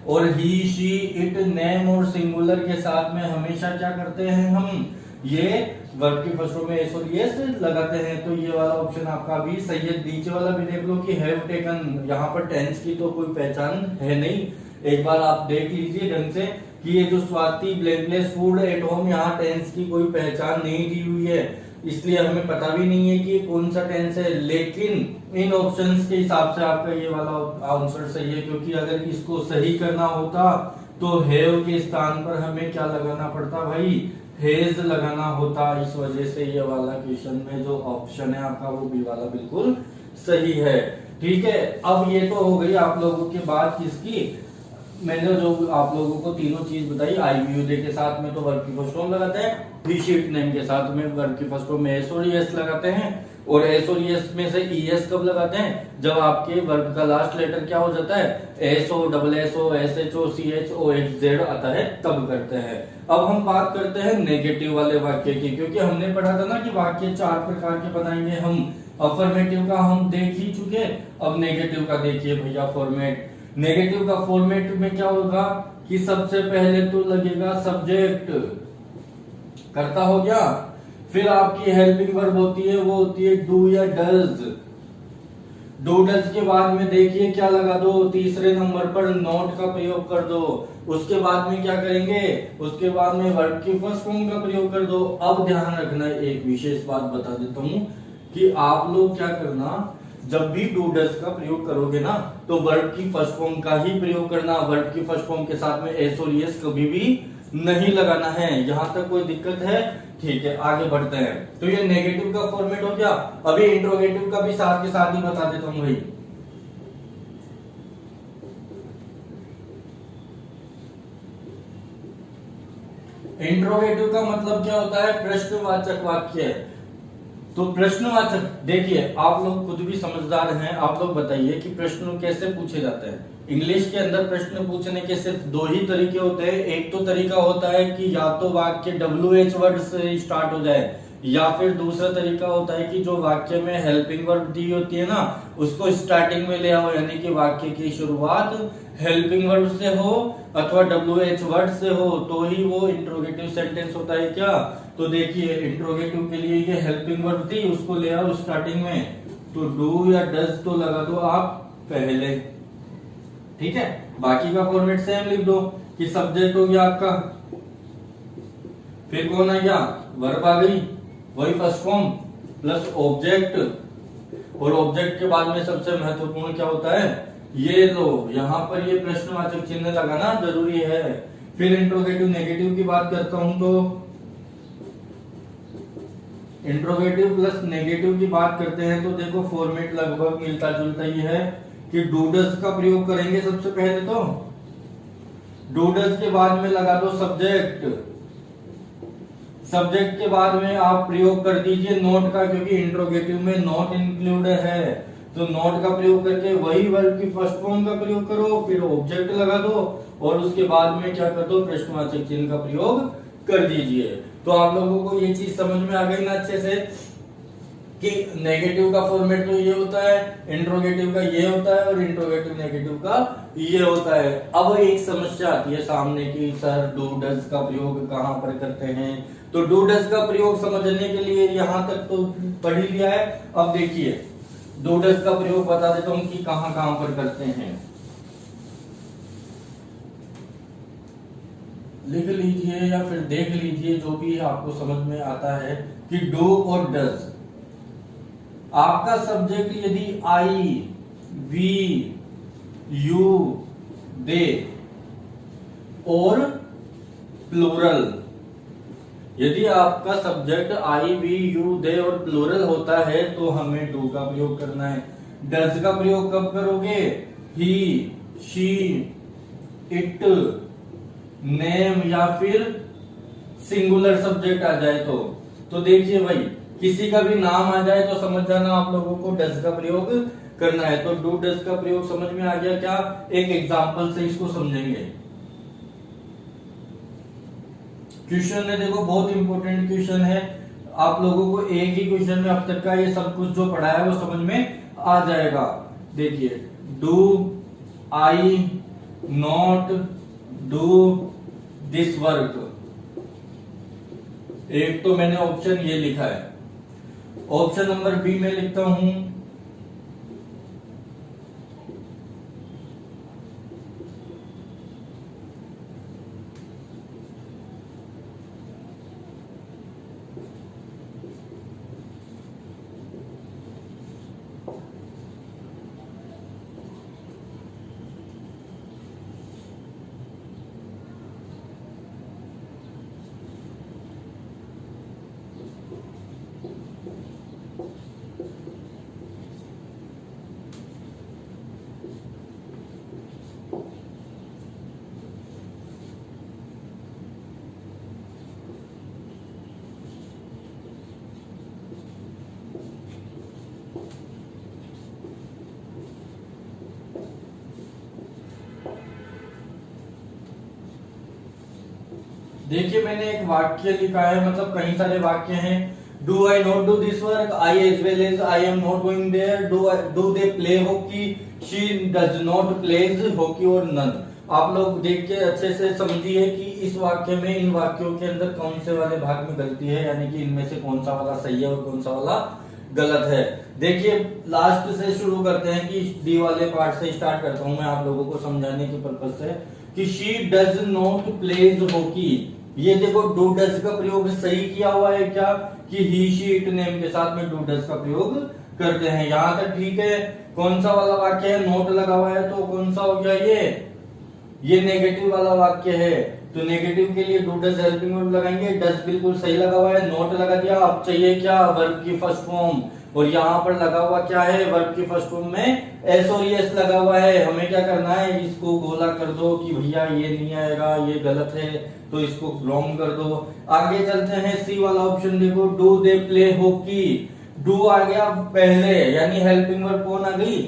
और ही शी इट नेम और सिंगुलर के साथ में हमेशा क्या करते हैं हम, ये वर्ब की फर्स्ट फॉर्म में एस और एस लगाते हैं, तो ये वाला ऑप्शन आपका भी सही है। नीचे वाला भी देख लो कि हैव टेकन, यहाँ पर टेंस की तो कोई पहचान है नहीं। एक बार आप देख लीजिए ढंग से कि ये जो Swati blameless food at home, यहाँ टेंस की कोई पहचान नहीं दी हुई है, इसलिए हमें पता भी नहीं है कि कौन सा टेंस है। लेकिन इन ऑप्शंस के हिसाब से आपका ये वाला आंसर सही है, क्योंकि अगर इसको सही करना होता तो हैव के स्थान पर हमें क्या लगाना पड़ता भाई, हैज लगाना होता। इस वजह से ये वाला क्वेश्चन में जो ऑप्शन है आपका वो बी वाला बिल्कुल सही है। ठीक है, अब ये तो हो गई आप लोगों की बात किसकी, मैंने जो आप लोगों को तीनों चीज बताई, आई वी यू दे के साथ में तो वर्ब की फर्स्ट फॉर्म लगाते हैं, ही शीट नेम के साथ में वर्ब की फर्स्ट फॉर्म में एस और एस लगाते हैं, और एस और एस में से ई एस कब लगाते हैं, जब आपके वर्ब का लास्ट लेटर क्या हो जाता है, S O, double S O, S H O, C H O H Z आता है, तब करते हैं। अब हम बात करते हैं नेगेटिव वाले वाक्य की, क्योंकि हमने पढ़ा था ना कि वाक्य 4 प्रकार के बनाएंगे हम। अफर्मेटिव का हम देख ही चुके, अब नेगेटिव का देखिए भैया फॉर्मेट। नेगेटिव का फॉर्मेट में क्या होगा कि सबसे पहले तो लगेगा सब्जेक्ट, करता हो गया, फिर आपकी हेल्पिंग वर्ब होती है, वो होती है डू या डज। डू डज के बाद में देखिए क्या लगा दो, तीसरे नंबर पर नॉट का प्रयोग कर दो। उसके बाद में क्या करेंगे, उसके बाद में वर्ब की फर्स्ट फॉर्म का प्रयोग कर दो। अब ध्यान रखना, एक विशेष बात बता देता हूं कि आप लोग क्या करना, जब भी डू डज का प्रयोग करोगे ना तो वर्ब की फर्स्ट फॉर्म का ही प्रयोग करना। वर्ब की फर्स्ट फॉर्म के साथ में एस और एस कभी भी नहीं लगाना है। यहां तक कोई दिक्कत है? ठीक है, आगे बढ़ते हैं। तो ये नेगेटिव का फॉर्मेट हो गया। अभी इंट्रोगेटिव का भी साथ के साथ ही बता देता हूं भाई। इंट्रोगेटिव का मतलब क्या होता है, प्रश्नवाचक वाक्य। तो प्रश्नवाचक, देखिए आप लोग खुद भी समझदार हैं, आप लोग बताइए कि प्रश्न कैसे पूछे जाते हैं। इंग्लिश के अंदर प्रश्न पूछने के सिर्फ 2 ही तरीके होते हैं। एक तो तरीका होता है कि या तो वाक्य WH वर्ड से स्टार्ट हो जाए, या फिर दूसरा तरीका होता है कि जो वाक्य में हेल्पिंग वर्ब दी होती है ना उसको स्टार्टिंग में ले आओ, यानी कि वाक्य की शुरुआत हेल्पिंग वर्ब से हो अथवा WH वर्ड से हो, तो ही वो इंट्रोगेटिव सेंटेंस होता है क्या। तो देखिए इंट्रोगेटिव के लिए ये हेल्पिंग वर्ब थी, उसको ले आओ स्टार्टिंग में, तो डू या डज तो लगा दो आप पहले। ठीक है, बाकी का फॉर्मेट सेम लिख दो कि सब्जेक्ट हो गया आपका, फिर कौन आ गया, वर्ब आ गई, वही फर्स्ट फॉर्म प्लस ऑब्जेक्ट, और ऑब्जेक्ट के बाद में सबसे महत्वपूर्ण क्या होता है, ये लो यहां पर ये प्रश्नवाचक चिन्ह लगाना जरूरी है। फिर इंट्रोगेटिव नेगेटिव की बात करता हूं तो इंट्रोगेटिव प्लस नेगेटिव की बात करते हैं तो देखो फॉर्मेट लगभग मिलता जुलता ही है कि डू डज का प्रयोग करेंगे सबसे पहले, तो डू डज के बाद में लगा दो सब्जेक्ट, सब्जेक्ट के बाद में आप प्रयोग कर दीजिए नोट का, क्योंकि इंट्रोगेटिव में नोट इंक्लूड है, तो नोट का प्रयोग करके वही वर्ब की फर्स्ट फॉर्म का प्रयोग करो, फिर ऑब्जेक्ट लगा दो और उसके बाद में क्या कर दो, प्रश्नवाचक चिन्ह का प्रयोग कर दीजिए। तो आप लोगों को ये चीज समझ में आ गई ना अच्छे से कि नेगेटिव का फॉर्मेट तो ये होता है, इंट्रोगेटिव का ये होता है और इंट्रोगेटिव नेगेटिव का ये होता है। अब एक समस्या आती है सामने की सर डू डज का प्रयोग कहां पर करते हैं, तो डू डज का प्रयोग समझने के लिए यहां तक तो पढ़ ही लिया है। अब देखिए डू डज का प्रयोग बता देता हूं कि कहां कहां पर करते हैं, लिख लीजिए या फिर देख लीजिए जो भी आपको समझ में आता है कि डू और डज। आपका सब्जेक्ट यदि आई, वी, यू, दे और प्लूरल, यदि आपका subject I, we, you, they और प्लूरल होता है तो हमें डू का प्रयोग करना है। डज का प्रयोग कब करोगे, ही, शी, इट, नेम या फिर सिंगुलर सब्जेक्ट आ जाए तो देखिए भाई किसी का भी नाम आ जाए तो समझ जाना आप लोगों को डज का प्रयोग करना है। तो डू डज का प्रयोग समझ में आ गया क्या, एक एग्जांपल से इसको समझेंगे। क्वेश्चन है देखो बहुत इंपॉर्टेंट क्वेश्चन है, आप लोगों को एक ही क्वेश्चन में अब तक का ये सब कुछ जो पढ़ा है वो समझ में आ जाएगा। देखिए do I not do this work, एक तो मैंने ऑप्शन ये लिखा है, ऑप्शन नंबर बी में लिखता हूं देखिए मैंने एक वाक्य लिखा है, मतलब कई सारे वाक्य हैं। Do I not do this work, I as well as I am not going there, do they play hockey, she does not plays hockey और नन। आप लोग देख के अच्छे से समझिए कि इस वाक्य में, इन वाक्यों के अंदर कौन से वाले भाग में गलती है, यानी कि इनमें से कौन सा वाला सही है और कौन सा वाला गलत है। देखिए लास्ट से शुरू करते हैं, कि डी वाले पार्ट से स्टार्ट करता हूं मैं आप लोगों को समझाने के पर्पज से, कि she does not plays hockey. ये देखो डू डज का प्रयोग सही किया हुआ है क्या, कि ही शी इट नेम के साथ में डू डज का प्रयोग करते हैं, यहां तक ठीक है। कौन सा वाला वाक्य है, नोट लगा हुआ है, तो कौन सा हो गया ये नेगेटिव वाला वाक्य है, तो नेगेटिव के लिए डू डज हेल्पिंग वर्ब लगाएंगे। डज बिल्कुल सही लगा हुआ है, नोट लगा दिया। अब चाहिए क्या, वर्ब की फर्स्ट फॉर्म, और यहाँ पर लगा हुआ क्या है, वर्ब की फर्स्ट फॉर्म में एस और एस लगा हुआ है। हमें क्या करना है, इसको गोला कर दो कि भैया ये नहीं आएगा, ये गलत है, तो इसको रॉन्ग कर दो। आगे चलते हैं, सी वाला ऑप्शन देखो, do they play hockey. Do आ गया पहले, यानी हेल्पिंग वर्ब कौन आ गई,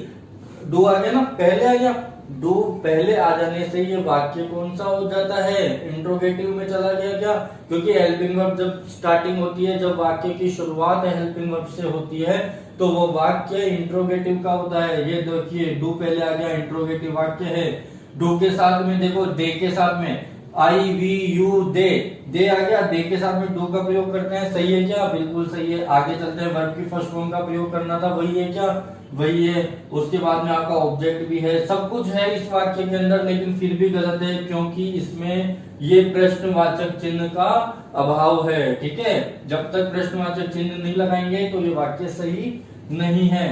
डू आ गया ना, पहले आ गया। डू पहले आ जाने से ये वाक्य कौन सा हो जाता है, इंट्रोगेटिव में चला गया क्या, क्योंकि हेल्पिंग वर्ब जब स्टार्टिंग होती है, जब वाक्य की शुरुआत हेल्पिंग वर्ब से होती है, तो वो वाक्य इंट्रोगेटिव का होता है। ये देखिए डू पहले आ गया, इंट्रोगेटिव वाक्य है। डू के साथ में देखो, दे के साथ में आई वी यू दे, दे आ गया, दे के साथ में डू का प्रयोग करते हैं, सही है क्या, बिल्कुल सही है। आगे चलते हैं, वर्ब की फर्स्ट फॉर्म का प्रयोग करना था, वही है क्या, वही है। उसके बाद में आपका ऑब्जेक्ट भी है, सब कुछ है इस वाक्य के अंदर, लेकिन फिर भी गलत है, क्योंकि इसमें ये प्रश्नवाचक चिन्ह का अभाव है। ठीक है, जब तक प्रश्नवाचक चिन्ह नहीं लगाएंगे तो ये वाक्य सही नहीं है।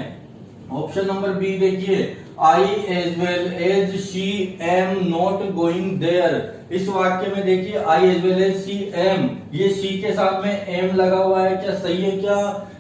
ऑप्शन नंबर बी देखिए, I as well as she am not going there. इस वाक्य में देखिए I as well as she am, ये शी के साथ में एम लगा हुआ है, क्या सही है क्या,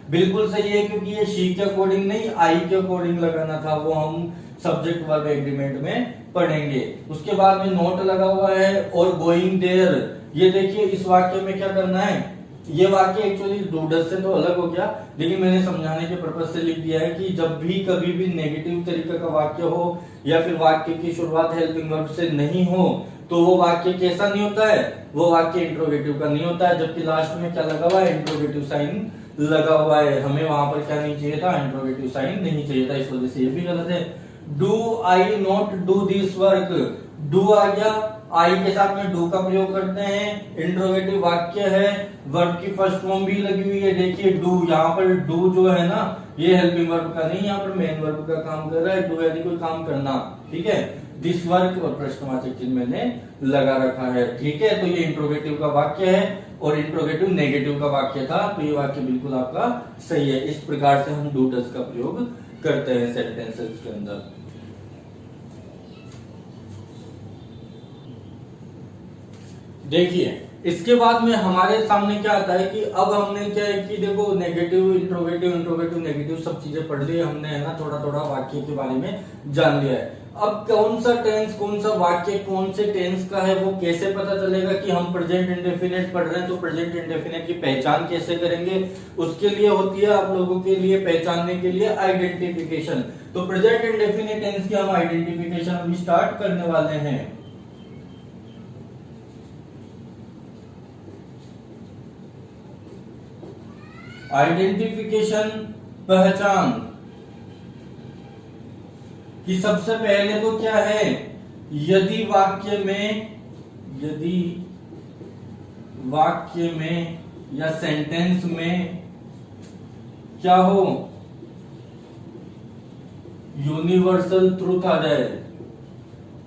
बिल्कुल सही है, क्योंकि ये शी के अकॉर्डिंग नहीं आई के अकॉर्डिंग लगाना था, वो हम सब्जेक्ट वर्ब एग्रीमेंट में पढ़ेंगे। उसके बाद में नोट लगा हुआ है, और गोइंग देयर। ये देखिए इस वाक्य में क्या करना है, ये वाक्य एक्चुअली डू डज से तो अलग हो गया, लेकिन मैंने समझाने के पर्पज से लिख दिया है कि जब भी कभी भी नेगेटिव तरीके का वाक्य हो, या फिर वाक्य की शुरुआत हेल्पिंग वर्ब से नहीं हो, तो वो वाक्य कैसा नहीं होता है, वो वाक्य इंट्रोगेटिव का नहीं होता है। जबकि लास्ट में क्या लगा हुआ है, इंट्रोगेटिव साइन लगा हुआ है। हमें वहां पर क्या नहीं चाहिए था, इंट्रोगेटिव साइन नहीं चाहिए था, इस वजह से ये भी गलत है। Do I not do this work, do आ गया, आई के साथ में डू का प्रयोग करते हैं, इंट्रोगेटिव वाक्य है, वर्ब की फर्स्ट फॉर्म भी लगी हुई है। देखिए डू, यहाँ पर डू जो है ना, ये हेल्पिंग वर्ब का नहीं, यहाँ पर मेन वर्ब का काम कर रहा है। डू यानी कोई काम करना, ठीक है। दिस वर्क और प्रश्नवाचक चिन्ह मैंने लगा रखा है, ठीक है। तो ये इंट्रोगेटिव का वाक्य है, और इंट्रोगेटिव नेगेटिव का वाक्य था, तो ये वाक्य बिल्कुल आपका सही है। इस प्रकार से हम डू डज का प्रयोग करते हैं सेंटेंसेस के अंदर। देखिए इसके बाद में हमारे सामने क्या आता है, कि अब हमने क्या है कि देखो नेगेटिव इंट्रोगेटिव इंट्रोगेटिव नेगेटिव सब चीजें पढ़ ली हमने, है ना, थोड़ा थोड़ा वाक्य के बारे में जान लिया है। अब कौन सा टेंस, कौन सा वाक्य कौन से टेंस का है, वो कैसे पता चलेगा कि हम प्रेजेंट इंडेफिनिट पढ़ रहे हैं, तो प्रेजेंट इंडेफिनिट की पहचान कैसे करेंगे, उसके लिए होती है आप लोगों के लिए पहचानने के लिए आइडेंटिफिकेशन। तो प्रेजेंट इंडेफिनिट टेंस की हम आइडेंटिफिकेशन अभी स्टार्ट करने वाले हैं। आइडेंटिफिकेशन, पहचान, कि सबसे पहले तो क्या है, यदि वाक्य में या सेंटेंस में क्या हो, यूनिवर्सल ट्रूथ आ जाए,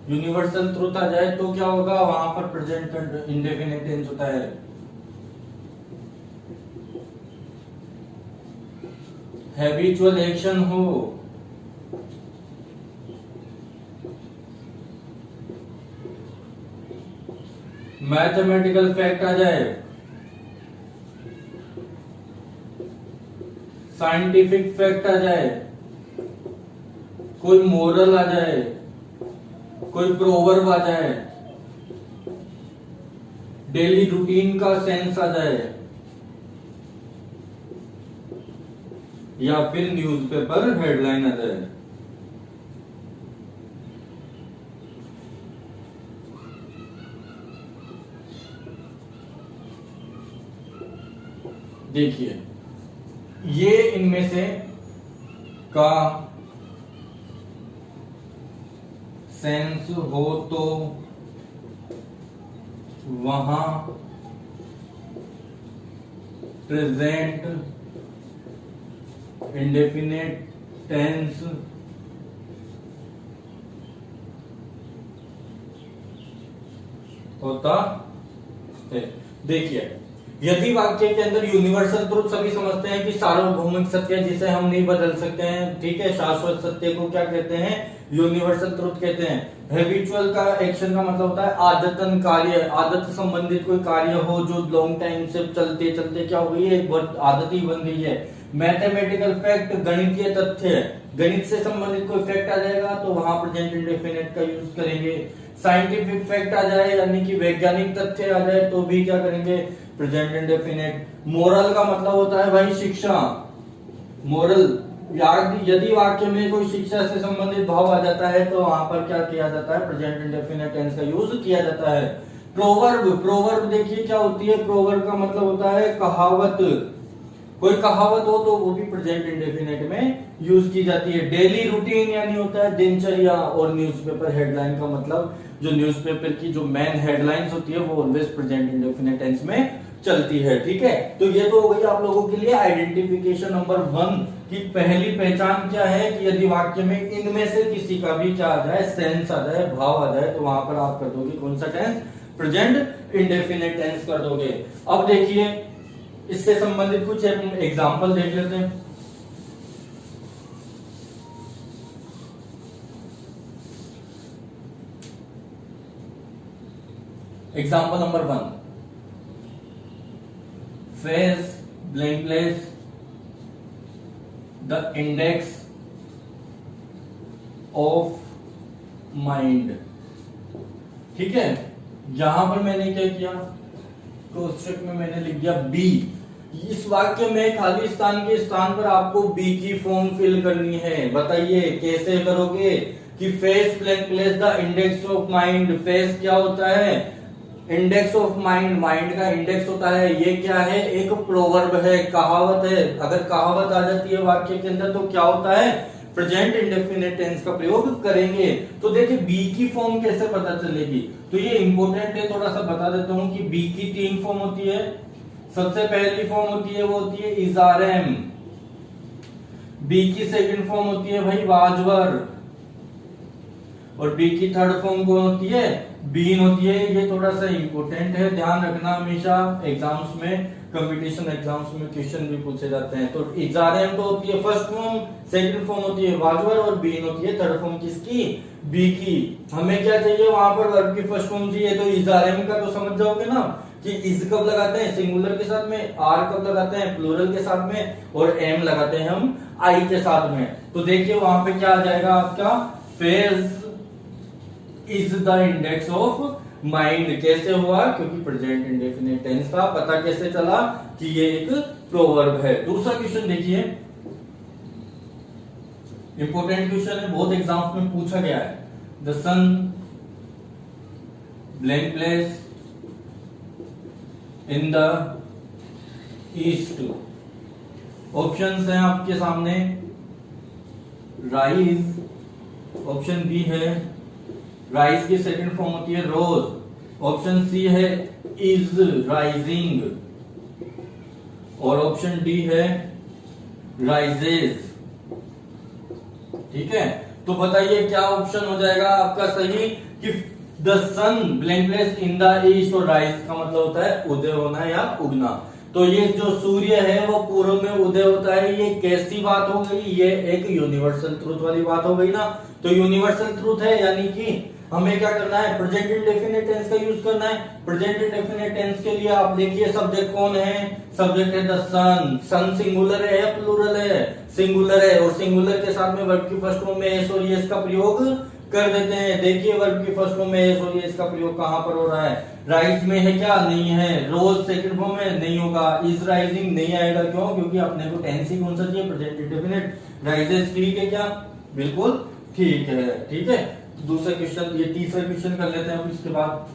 यूनिवर्सल ट्रूथ आ जाए तो क्या होगा, वहां पर प्रेजेंट इंडेफिनिट टेंस होता है। हैबिचुअल एक्शन हो, मैथमेटिकल फैक्ट आ जाए, साइंटिफिक फैक्ट आ जाए, कोई मोरल आ जाए, कोई प्रोवर्ब आ जाए, डेली रूटीन का सेंस आ जाए, या फिर न्यूज़पेपर हेडलाइन आ जाए। देखिए ये इनमें से का सेंस हो तो वहां प्रेजेंट इंडेफिनिट टेंस होता है। देखिए यदि वाक्य के अंदर यूनिवर्सल ट्रुथ सभी समझते हैं कि सार्वभौमिक सत्य जिसे हम नहीं बदल सकते हैं, ठीक है, शाश्वत सत्य को क्या कहते हैं, यूनिवर्सल ट्रुथ कहते हैं। हैबिचुअल का एक्शन का मतलब होता है आदतन कार्य, आदत संबंधित कोई कार्य हो जो लॉन्ग टाइम से चलते चलते क्या हो गई है, एक आदत ही बन गई है। मैथमेटिकल फैक्ट गणितीय तथ्य, गणित से संबंधित कोई फैक्ट आ जाएगा तो वहां प्रेजेंट इंडेफिनिट का यूज करेंगे। साइंटिफिक फैक्ट आ जाए यानी कि वैज्ञानिक तथ्य आ जाए तो भी क्या करेंगे, प्रेजेंट इंडेफिनिट। मोरल का मतलब होता है भाई शिक्षा, मोरल, यदि वाक्य में कोई शिक्षा से संबंधित भाव आ जाता है तो वहां पर क्या किया जाता है, प्रेजेंट इंडेफिनिट टेंस का यूज किया जाता है। प्रोवर्ब, प्रोवर्ब देखिए क्या होती है, प्रोवर्ब का मतलब होता है कहावत, कोई कहावत हो तो वो भी प्रेजेंट इंडेफिनिट में यूज की जाती है। डेली रूटीन यानी होता है दिनचर्या, और न्यूज़पेपर हेडलाइन का मतलब जो न्यूज़पेपर की जो मेन हेडलाइंस होती है वो ऑलवेज प्रेजेंट इंडेफिनिट टेंस में चलती है, ठीक है। तो ये तो हो गई आप लोगों के लिए आइडेंटिफिकेशन नंबर 1 की पहली पहचान क्या है कि यदि वाक्य में इनमें से किसी का भी क्या आ जाए, सेंस आ जाए, भाव आ जाए, तो वहां पर आप कर दोगे कौन सा टेंस, प्रेजेंट इंडेफिनिट टेंस कर दोगे। अब देखिए इससे संबंधित कुछ एग्जाम्पल देख लेते हैं। Example number 1, face blank place the index of mind, ठीक है। यहां पर मैंने क्या किया, कोष्टक में मैंने लिख दिया बी। इस वाक्य में खाली स्थान के स्थान पर आपको बी की फॉर्म फिल करनी है। बताइए कैसे करोगे कि face blank place the index of mind. Face क्या होता है, इंडेक्स ऑफ माइंड, माइंड का इंडेक्स होता है। ये क्या है, एक प्रोवर्ब है, कहावत है। अगर कहावत आ जाती है वाक्य के अंदर तो क्या होता है, प्रेजेंट इंडेफिनिट टेंस का प्रयोग करेंगे। तो देखिए बी की फॉर्म कैसे पता चलेगी, तो ये इंपॉर्टेंट है, थोड़ा सा बता देता हूं कि बी की 3 फॉर्म होती है। सबसे पहली फॉर्म होती है वो होती है इजारेम। बी की सेकंड फॉर्म होती है भाई वाजवर, और बी की थर्ड फॉर्म कौन होती है, बीन होती है। ये थोड़ा सा इंपॉर्टेंट है, ध्यान रखना हमेशा एग्जाम्स में, कंपटीशन एग्जाम्स में क्वेश्चन भी पूछे जाते हैं। तो इजारेम तो होती है फर्स्ट फॉर्म, सेकंड फॉर्म होती है वाजवर, और बीन होती है थर्ड फॉर्म किसकी, बी की। हमें क्या चाहिए वहां पर, वर्ब की फर्स्ट फॉर्म चाहिए। तो इजारेम का तो समझ जाओगे ना कि इज कब लगाते हैं, सिंगुलर के साथ में, आर कब लगाते हैं, प्लूरल के साथ में, और एम लगाते हैं हम आई के साथ में। तो देखिए वहां पे क्या आ जाएगा आपका, face is the index of mind. कैसे हुआ, क्योंकि प्रेजेंट इंडेफिनिट टेंस का पता कैसे चला कि ये एक प्रोवर्ब है। दूसरा क्वेश्चन देखिए, इंपॉर्टेंट क्वेश्चन है, बहुत एग्जाम्स में पूछा गया है। The sun blank place in the east. Options हैं आपके सामने, राइज, ऑप्शन बी है राइज की सेकंड फॉर्म होती है रोज, ऑप्शन सी है इज राइजिंग, और ऑप्शन डी है राइजेज। ठीक है, तो बताइए क्या ऑप्शन हो जाएगा आपका सही कि the sun blankless in the east, और राइज का मतलब होता है उदय होना या उगना। तो ये जो सूर्य है वो पूर्व में उदय होता है, ये कैसी बात हो गई, ये एक यूनिवर्सल ट्रूथ वाली बात हो गई ना। तो यूनिवर्सल ट्रूथ है, यानी कि हमें क्या करना है, प्रेजेंट इंडेफिनिट टेंस का यूज करना है। प्रेजेंट इंडेफिनिट टेंस के लिए आप देखिए सब्जेक्ट कौन है, सब्जेक्ट है द सन। सन सिंगुलर है या प्लूरल है, सिंगुलर है, और सिंगुलर के साथ में वर्ब की फर्स्ट फॉर्म में एस और यस का प्रयोग कर देते हैं। देखिए वर्ब की फर्स्ट फॉर्म में एस और यस का प्रयोग कहां पर हो रहा है, राइज में है क्या, नहीं है। रोज सेकंड फॉर्म में नहीं होगा, इज राइजिंग नहीं आएगा, क्यों, क्योंकि अपने को टेंस ही कौन सा चाहिए, प्रेजेंट इंडेफिनिट। राइजेस ठीक है क्या, बिल्कुल ठीक है। ठीक है, दूसरा क्वेश्चन, ये तीसरा क्वेश्चन कर लेते हैं अब इसके बाद।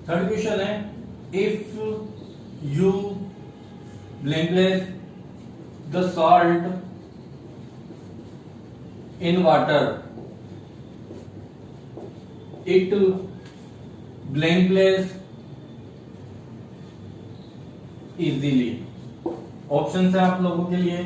थर्ड क्वेश्चन है, if you blankless the salt in water, it blankless easily. Option है आप लोगों के लिए,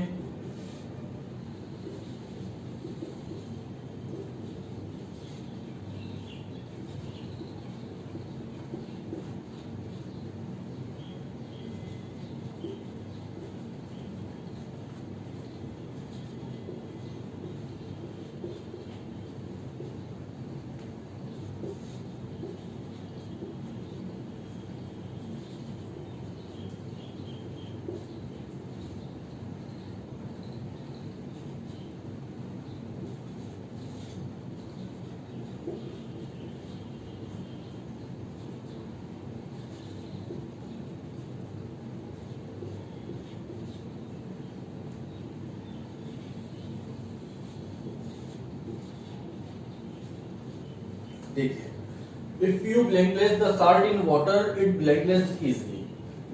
देखिए if you blankless the salt in water, it blankless easily.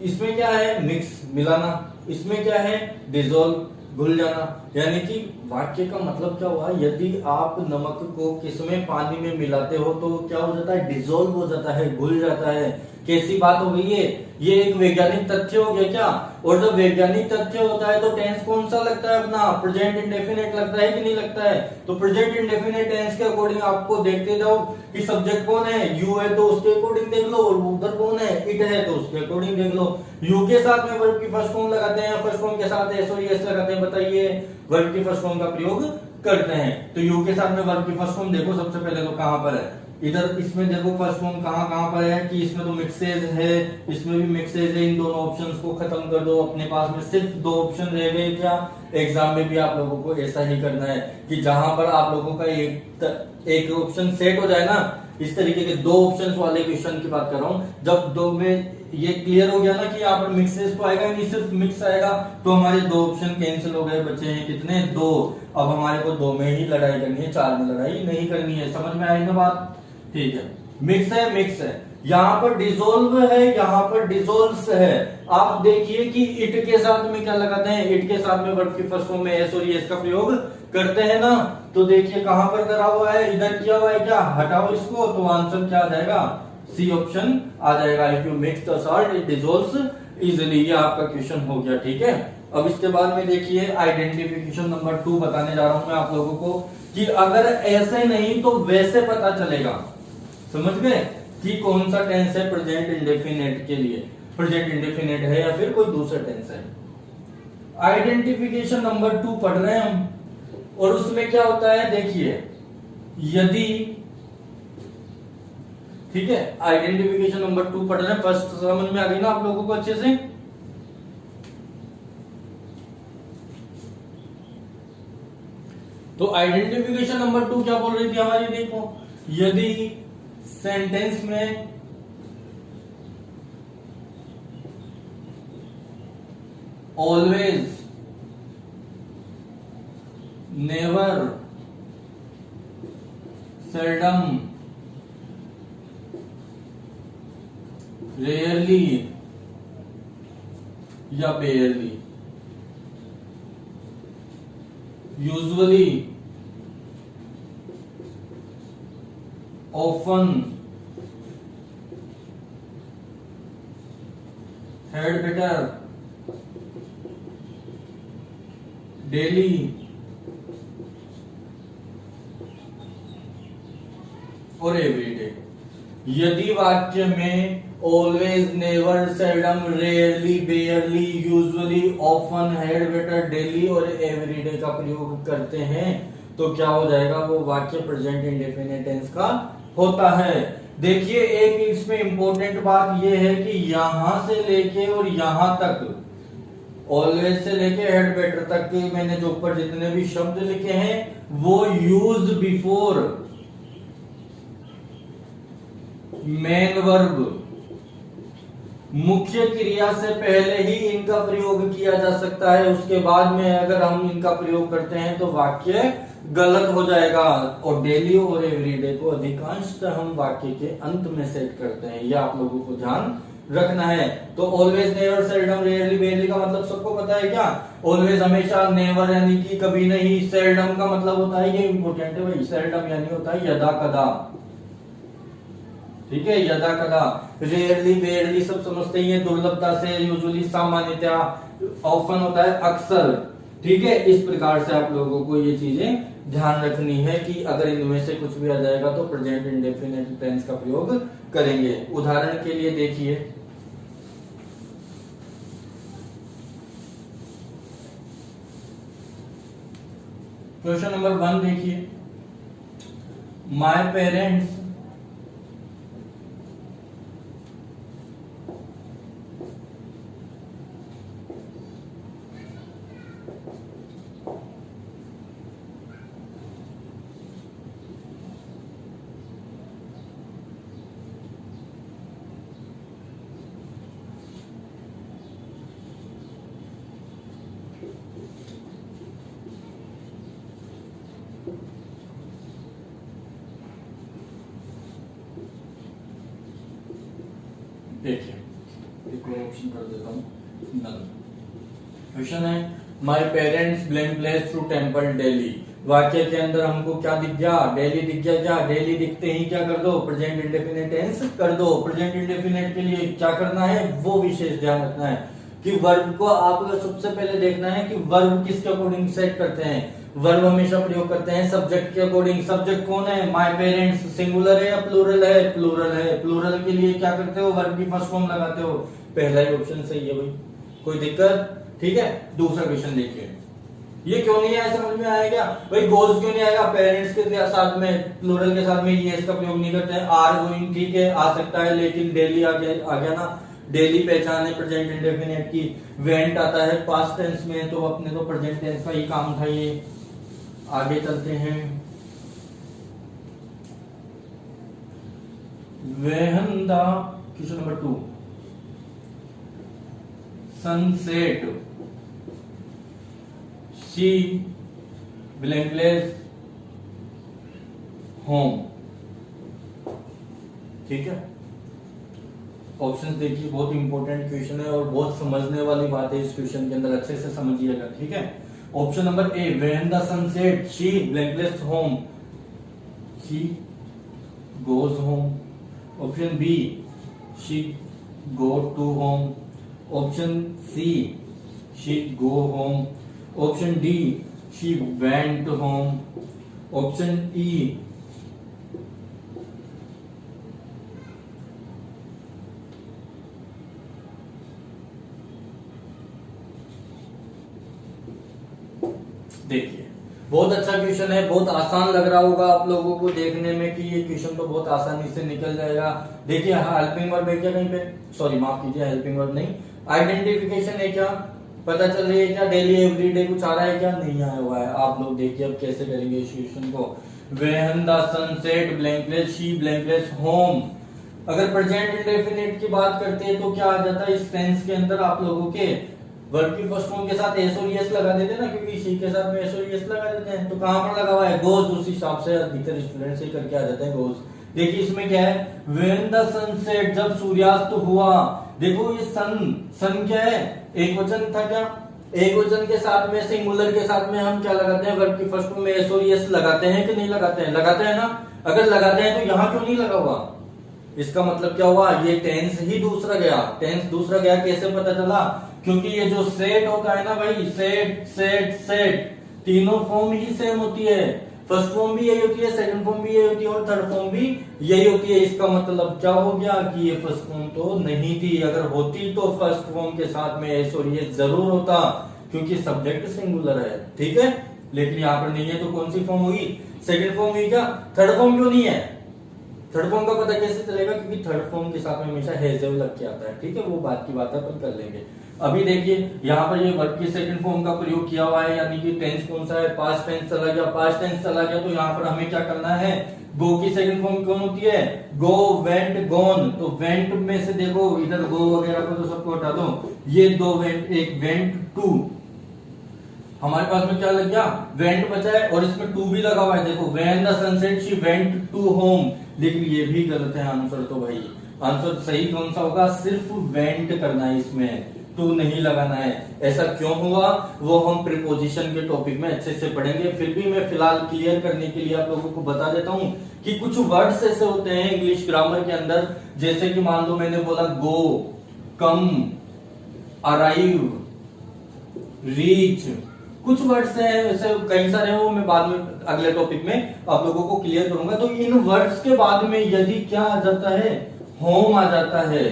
इसमें क्या है, मिक्स मिलाना, इसमें क्या है, डिजोल्व घुल जाना। यानी कि वाक्य का मतलब क्या हुआ, यदि आप नमक को किसमें, पानी में मिलाते हो तो क्या हो जाता है, डिजोल्व हो जाता है, घुल जाता है। कैसी बात हो गई है, ये एक वैज्ञानिक तथ्य हो गया क्या। और जब वैज्ञानिक तथ्य होता है तो टेंस कौन सा लगता है अपना, प्रेजेंट इंडेफिनिट लगता है कि नहीं लगता है। तो प्रेजेंट इंडेफिनिट टेंस के अकॉर्डिंग आपको देखते जाओ कि सब्जेक्ट कौन है, यू है तो उसके अकॉर्डिंग देख लो, और उधर कौन है, इट है तो उसके अकॉर्डिंग देख लो। यू के साथ में वर्ब की फर्स्ट फॉर्म लगाते हैं, फर्स्ट फॉर्म के साथ एस और एस लगाते हैं, बताइए वर्ब की फर्स्ट फॉर्म का प्रयोग करते हैं। तो यू के साथ में वर्ब की फर्स्ट फॉर्म देखो सबसे पहले तो कहां पर है, इधर इसमें देखो फर्स्ट फॉर्म कहां कहां पर है, कि इसमें तो मिक्सेज है, इसमें भी मिक्सेज है। इन दोनों ऑप्शंस को खत्म कर दो, अपने पास में सिर्फ दो ऑप्शन रह गए क्या। एग्जाम में भी आप लोगों को ऐसा ही करना है कि जहां पर आप लोगों का एक ऑप्शन सेट हो जाए ना, इस तरीके के दो ऑप्शंस वाले क्वेश्चन की बात कर रहा हूं, जब दो में ये क्लियर हो गया ना कि यहाँ पर मिक्सेस तो आएगा नहीं, सिर्फ मिक्स आएगा, तो हमारे दो ऑप्शन कैंसिल हो गए, बचे हैं कितने, दो। अब हमारे को दो में ही लड़ाई करनी है, चार में लड़ाई नहीं करनी है। समझ में आई ना बात, ठीक है। मिक्स है, मिक्स है, यहाँ पर डिसोल्व है, यहाँ पर डिसोल्व्स है। आप देखिए कि इट के साथ में क्या लगाते हैं, इट के साथ में वर्ब की फर्स्ट फॉर्म में एस और एस का प्रयोग करते हैं ना। तो देखिए कहां पर करा हुआ है, इधर किया हुआ है क्या, हटाओ इसको, तो आंसर क्या आ जाएगा, सी ऑप्शन आ जाएगा। If you mix the salt it dissolves easily, ये आपका क्वेश्चन हो गया, ठीक है। अब इसके बाद में देखिए आइडेंटिफिकेशन नंबर 2 बताने जा रहा हूं मैं आप लोगों को, कि अगर ऐसे नहीं तो वैसे पता चलेगा। समझ गए कि कौन सा टेंस है प्रेजेंट इंडेफिनिट के लिए, प्रेजेंट इंडेफिनिट है या फिर कोई दूसरा टेंस है। आइडेंटिफिकेशन नंबर 2 पढ़ रहे हैं हम, और उसमें क्या होता है देखिए, यदि, ठीक है, आइडेंटिफिकेशन नंबर 2 पढ़ रहे हैं, फर्स्ट समझ में आ गई ना आप लोगों को अच्छे से। तो आइडेंटिफिकेशन नंबर 2 क्या बोल रही थी हमारी, देखो, यदि सेंटेंस में ऑलवेज, नेवर, सेल्डम, रेयरली या बेयरली, usually often had better daily और एवरीडे। यदि वाक्य में always, never, seldom, rarely, बेयरली, usually, often, had better, daily और एवरीडे का प्रयोग करते हैं तो क्या हो जाएगा, वो वाक्य प्रेजेंट इंडेफिनिट टेंस का होता है। देखिए एक इसमें इंपॉर्टेंट बात यह है कि यहां से लेके और यहां तक, ऑलवेज से लेके हेड बेटर तक के मैंने जो ऊपर जितने भी शब्द लिखे हैं वो यूज बिफोर मेन वर्ब, मुख्य क्रिया से पहले ही इनका प्रयोग किया जा सकता है। उसके बाद में अगर हम इनका प्रयोग करते हैं तो वाक्य गलत हो जाएगा। और डेली और एवरीडे को अधिकांशतः हम वाक्य के अंत में सेट करते हैं, यह आप लोगों को ध्यान रखना है। तो ऑलवेज, नेवर, सेल्डम, रेयरली, बेयरली का मतलब सबको पता है क्या? ऑलवेज हमेशा, नेवर यानी कि कभी नहीं, सेल्डम का मतलब होता है, ये इंपॉर्टेंट है भाई, सेल्डम यानी होता है यदा कदा, ठीक है, यदा कदा। रेयरली, बेयरली सब समझते ही हैं, दुर्लभता से, यूजुअली सामान्यतया, ऑफन होता है अक्सर, ठीक है। इस प्रकार से आप लोगों को ये चीजें ध्यान रखनी है कि अगर इनमें से कुछ भी आ जाएगा तो प्रेजेंट इंडेफिनिट टेंस का प्रयोग करेंगे। उदाहरण के लिए देखिए, क्वेश्चन नंबर 1 देखिए, माय पेरेंट्स देखिए, एक और ऑप्शन कर देता हूँ, नन। क्वेश्चन है, my parents blank place through temple daily. वाक्य के अंदर हमको क्या दिख गया? डेली दिख गया। क्या डेली दिखते ही क्या कर दो? प्रेजेंट इंडेफिनिट टेंस कर दो। प्रेजेंट इंडेफिनिट के लिए क्या करना है, वो विशेष ध्यान रखना है कि वर्ब को आपको सबसे पहले देखना है कि वर्ब किसके अकॉर्डिंग सेट करते हैं। वर्ब हमेशा प्रयोग करते हैं सब्जेक्ट के अकॉर्डिंग। सब्जेक्ट कौन है? My parents. सिंगुलर है या प्लूरल है? प्लूरल है। प्लूरल के लिए क्या करते हो? वर्ब की फर्स्ट फॉर्म लगाते हो। पहला ही ऑप्शन सही है भाई, कोई दिक्कत? ठीक है। दूसरा क्वेश्चन देखिए, ये क्यों नहीं आया, समझ में आया क्या भाई? गोज क्यों नहीं आएगा? पेरेंट्स के साथ में, प्लूरल के साथ में ये इसका प्रयोग नहीं करते हैं। आर गोइंग ठीक है, आ सकता है, लेकिन डेली आ गया ना। डेली पहचान है प्रेजेंट इंडेफिनिट की। वेंट आता है पास्ट टेंस में, तो अपने तो प्रेजेंट टेंस का ही काम था ये। आगे चलते हैं, वेहंदा question number 2, sunset she blank place home. ठीक है, ऑप्शंस देखिए, बहुत इंपॉर्टेंट क्वेश्चन है और बहुत समझने वाली बात है इस क्वेश्चन के अंदर, अच्छे से समझिएगा। ठीक है, option number A, when the sunset she blank place home, she goes home. Option B, she go to home. Option C, she go home. Option D, she went home. Option E, देखिए, बहुत अच्छा question है, बहुत आसान लग रहा होगा आप लोगों को देखने में कि ये क्वेश्चन तो बहुत आसानी से निकल जाएगा। देखिए, हेल्पिंग वर्ब है क्या कहीं पे? सॉरी, माफ कीजिए, हेल्पिंग वर्ब नहीं, आइडेंटिफिकेशन है क्या? पता चल रही है क्या? डेली एवरीडे कुछ आ रहा है क्या? नहीं आया हुआ है। आप लोग देखिए अब कैसे करेंगे इस क्वेश्चन को। When the sunset blank place she blank place home. अगर प्रेजेंट इंडेफिनिट की बात करते हैं तो क्या आ जाता है इस टेंस के अंदर? आप लोगों के वर्ब की फर्स्ट फॉर्म के साथ एस और एस लगा देते हैं ना, क्योंकि शी के साथ में एस और एस लगा देते हैं। तो कहां पर लगा हुआ है? गोज। उस हिसाब से अधिकतर स्टूडेंट से करके आ जाते हैं गोज। देखिए इसमें क्या है, व्हेन द सनसेट, जब सूर्यास्त हुआ। देखो ये सन, सन क्या है? एक वचन था क्या? एक वचन के साथ में, सिंगुलर के साथ में हम क्या लगाते हैं, वर्ब की फर्स्ट फॉर्म में एस और एस लगाते हैं कि नहीं लगाते हैं? लगाते हैं ना। अगर लगाते हैं तो यहाँ क्यों नहीं लगा हुआ? इसका मतलब क्या हुआ, ये टेंस ही दूसरा गया। टेंस दूसरा गया कैसे पता चला? क्योंकि ये जो सेट होता है ना भाई, सेट सेट सेट, तीनों फॉर्म ही सेम होती है। फर्स्ट फॉर्म भी यही होती है, सेकंड फॉर्म भी यही होती है और थर्ड फॉर्म भी यही होती है। इसका मतलब क्या हो गया कि ये फर्स्ट फॉर्म तो नहीं थी। अगर होती तो फर्स्ट फॉर्म के साथ में एस और ये जरूर होता, क्योंकि सब्जेक्ट सिंगुलर है, ठीक है। लेकिन यहाँ पर नहीं है तो कौन सी फॉर्म होगी? सेकंड फॉर्म हुई क्या? थर्ड फॉर्म क्यों नहीं है? थर्ड फॉर्म का पता कैसे चलेगा? क्योंकि थर्ड फॉर्म के साथ में हमेशा हैजल लग के आता है, ठीक है। वो बात की बात है, अपन कर लेंगे। अभी देखिए यहाँ पर ये वर्ब की सेकंड फॉर्म का प्रयोग किया हुआ है, यानी कि टेंस कौन सा है? पास्ट टेंस चला गया, पास्ट टेंस चला गया। तो यहाँ पर हमें क्या करना है? गो की सेकंड फॉर्म कौन होती है? गो, वेंट, गॉन। तो वेंट में से देखो इधर गो वगैरह को तो सबको हटा दो, ये दो वेंट, एक वेंट टू, हमारे पास में क्या लग गया? वेंट बचा है और इसमें टू भी लगा हुआ है। देखो, when the sunset she went to home, लेकिन ये भी गलत है आंसर। तो भाई आंसर सही कौन सा होगा? सिर्फ वेंट करना है, इसमें टू नहीं लगाना है। ऐसा क्यों हुआ वो हम प्रीपोजिशन के टॉपिक में अच्छे से पढ़ेंगे। फिर भी मैं फिलहाल क्लियर करने के लिए आप लोगों को बता देता हूं कि कुछ वर्ड्स ऐसे होते हैं इंग्लिश ग्रामर के अंदर, जैसे कि मान लो मैंने बोला गो, कम, अराइव, रीच, कुछ वर्ड्स हैं ऐसे, कई सारे हैं, वो मैं बाद में अगले टॉपिक में आप लोगों को क्लियर करूंगा। तो इन वर्ड्स के बाद में यदि क्या आ जाता है? होम आ जाता है,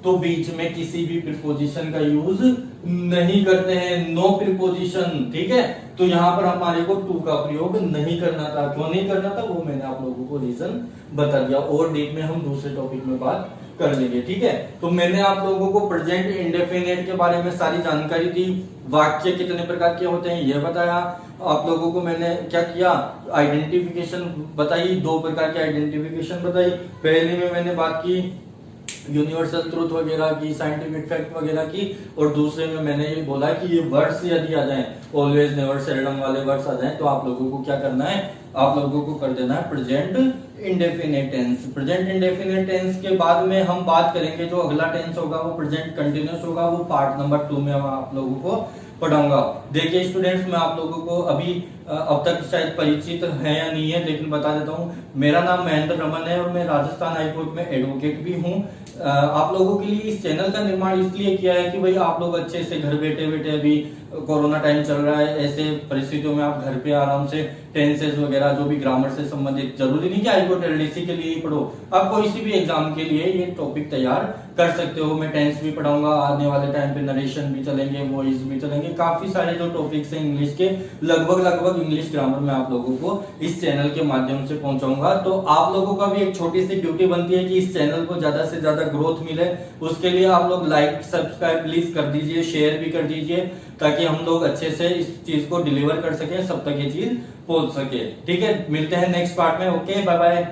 तो बीच में किसी भी प्रीपोजिशन का यूज नहीं करते हैं, नो प्रीपोजिशन, ठीक है। तो यहां पर हमारे को टू का प्रयोग नहीं करना था। क्यों नहीं करना था वो मैंने आप लोगों को रीजन बता दिया, और डीप में हम दूसरे टॉपिक में बात कर लेंगे, ठीक है। तो मैंने आप लोगों को प्रेजेंट इंडेफिनिट के बारे में सारी जानकारी दी, वाक्य कितने प्रकार के होते हैं ये बताया आप लोगों को। मैंने क्या किया? आइडेंटिफिकेशन बताई, दो प्रकार की आइडेंटिफिकेशन बताई। पहले में मैंने बात की यूनिवर्सल ट्रूथ वगैरह की, साइंटिफिक फैक्ट वगैरह की, और दूसरे में मैंने ये बोला कि ये वर्ड्स यदि आ जाएं, ऑलवेज, नेवर, सेल्डम वाले वर्ड्स आ जाएं, तो आप लोगों को क्या करना है? आप लोगों को कर देना है present indefinite tense. Present indefinite tense के बाद में हम बात करेंगे जो अगला टेंस होगा वो प्रेजेंट कंटिन्यूअस होगा, वो पार्ट नंबर 2 में हम आप लोगों को पढ़ाऊंगा। देखिए स्टूडेंट्स, मैं आप लोगों को अभी अब तक शायद परिचित है या नहीं है, लेकिन बता देता हूँ। मेरा नाम महेंद्र रमन है और मैं राजस्थान हाईकोर्ट में एडवोकेट भी हूँ। आप लोगों के लिए इस चैनल का निर्माण इसलिए किया है कि भाई आप लोग अच्छे से घर बैठे बैठे, अभी कोरोना टाइम चल रहा है, ऐसे परिस्थितियों में आप घर पे आराम से टेंसेस वगैरह जो भी ग्रामर से संबंधित, जरूरी नहीं कि हाईकोर्ट एलडीसी के लिए ही पढ़ो, आप कोई सी भी एग्जाम के लिए ये टॉपिक तैयार कर सकते हो। मैं टेंस भी पढ़ाऊंगा, आने वाले टाइम पे नरेशन भी चलेंगे, वॉइस भी चलेंगे, काफी सारे जो टॉपिक्स हैं इंग्लिश के, लगभग इंग्लिश ग्रामर में आप लोगों को इस चैनल के माध्यम से पहुंचाऊंगा। तो आप लोगों का भी एक छोटी सी ड्यूटी बनती है कि इस चैनल को ज्यादा से ज्यादा ग्रोथ मिले, उसके लिए आप लोग लाइक सब्सक्राइब प्लीज कर दीजिए, शेयर भी कर दीजिए, ताकि हम लोग अच्छे से इस चीज को डिलीवर कर सके, सब तक ये चीज पहुंच सके, ठीक है। मिलते हैं नेक्स्ट पार्ट में, ओके, बाय बाय।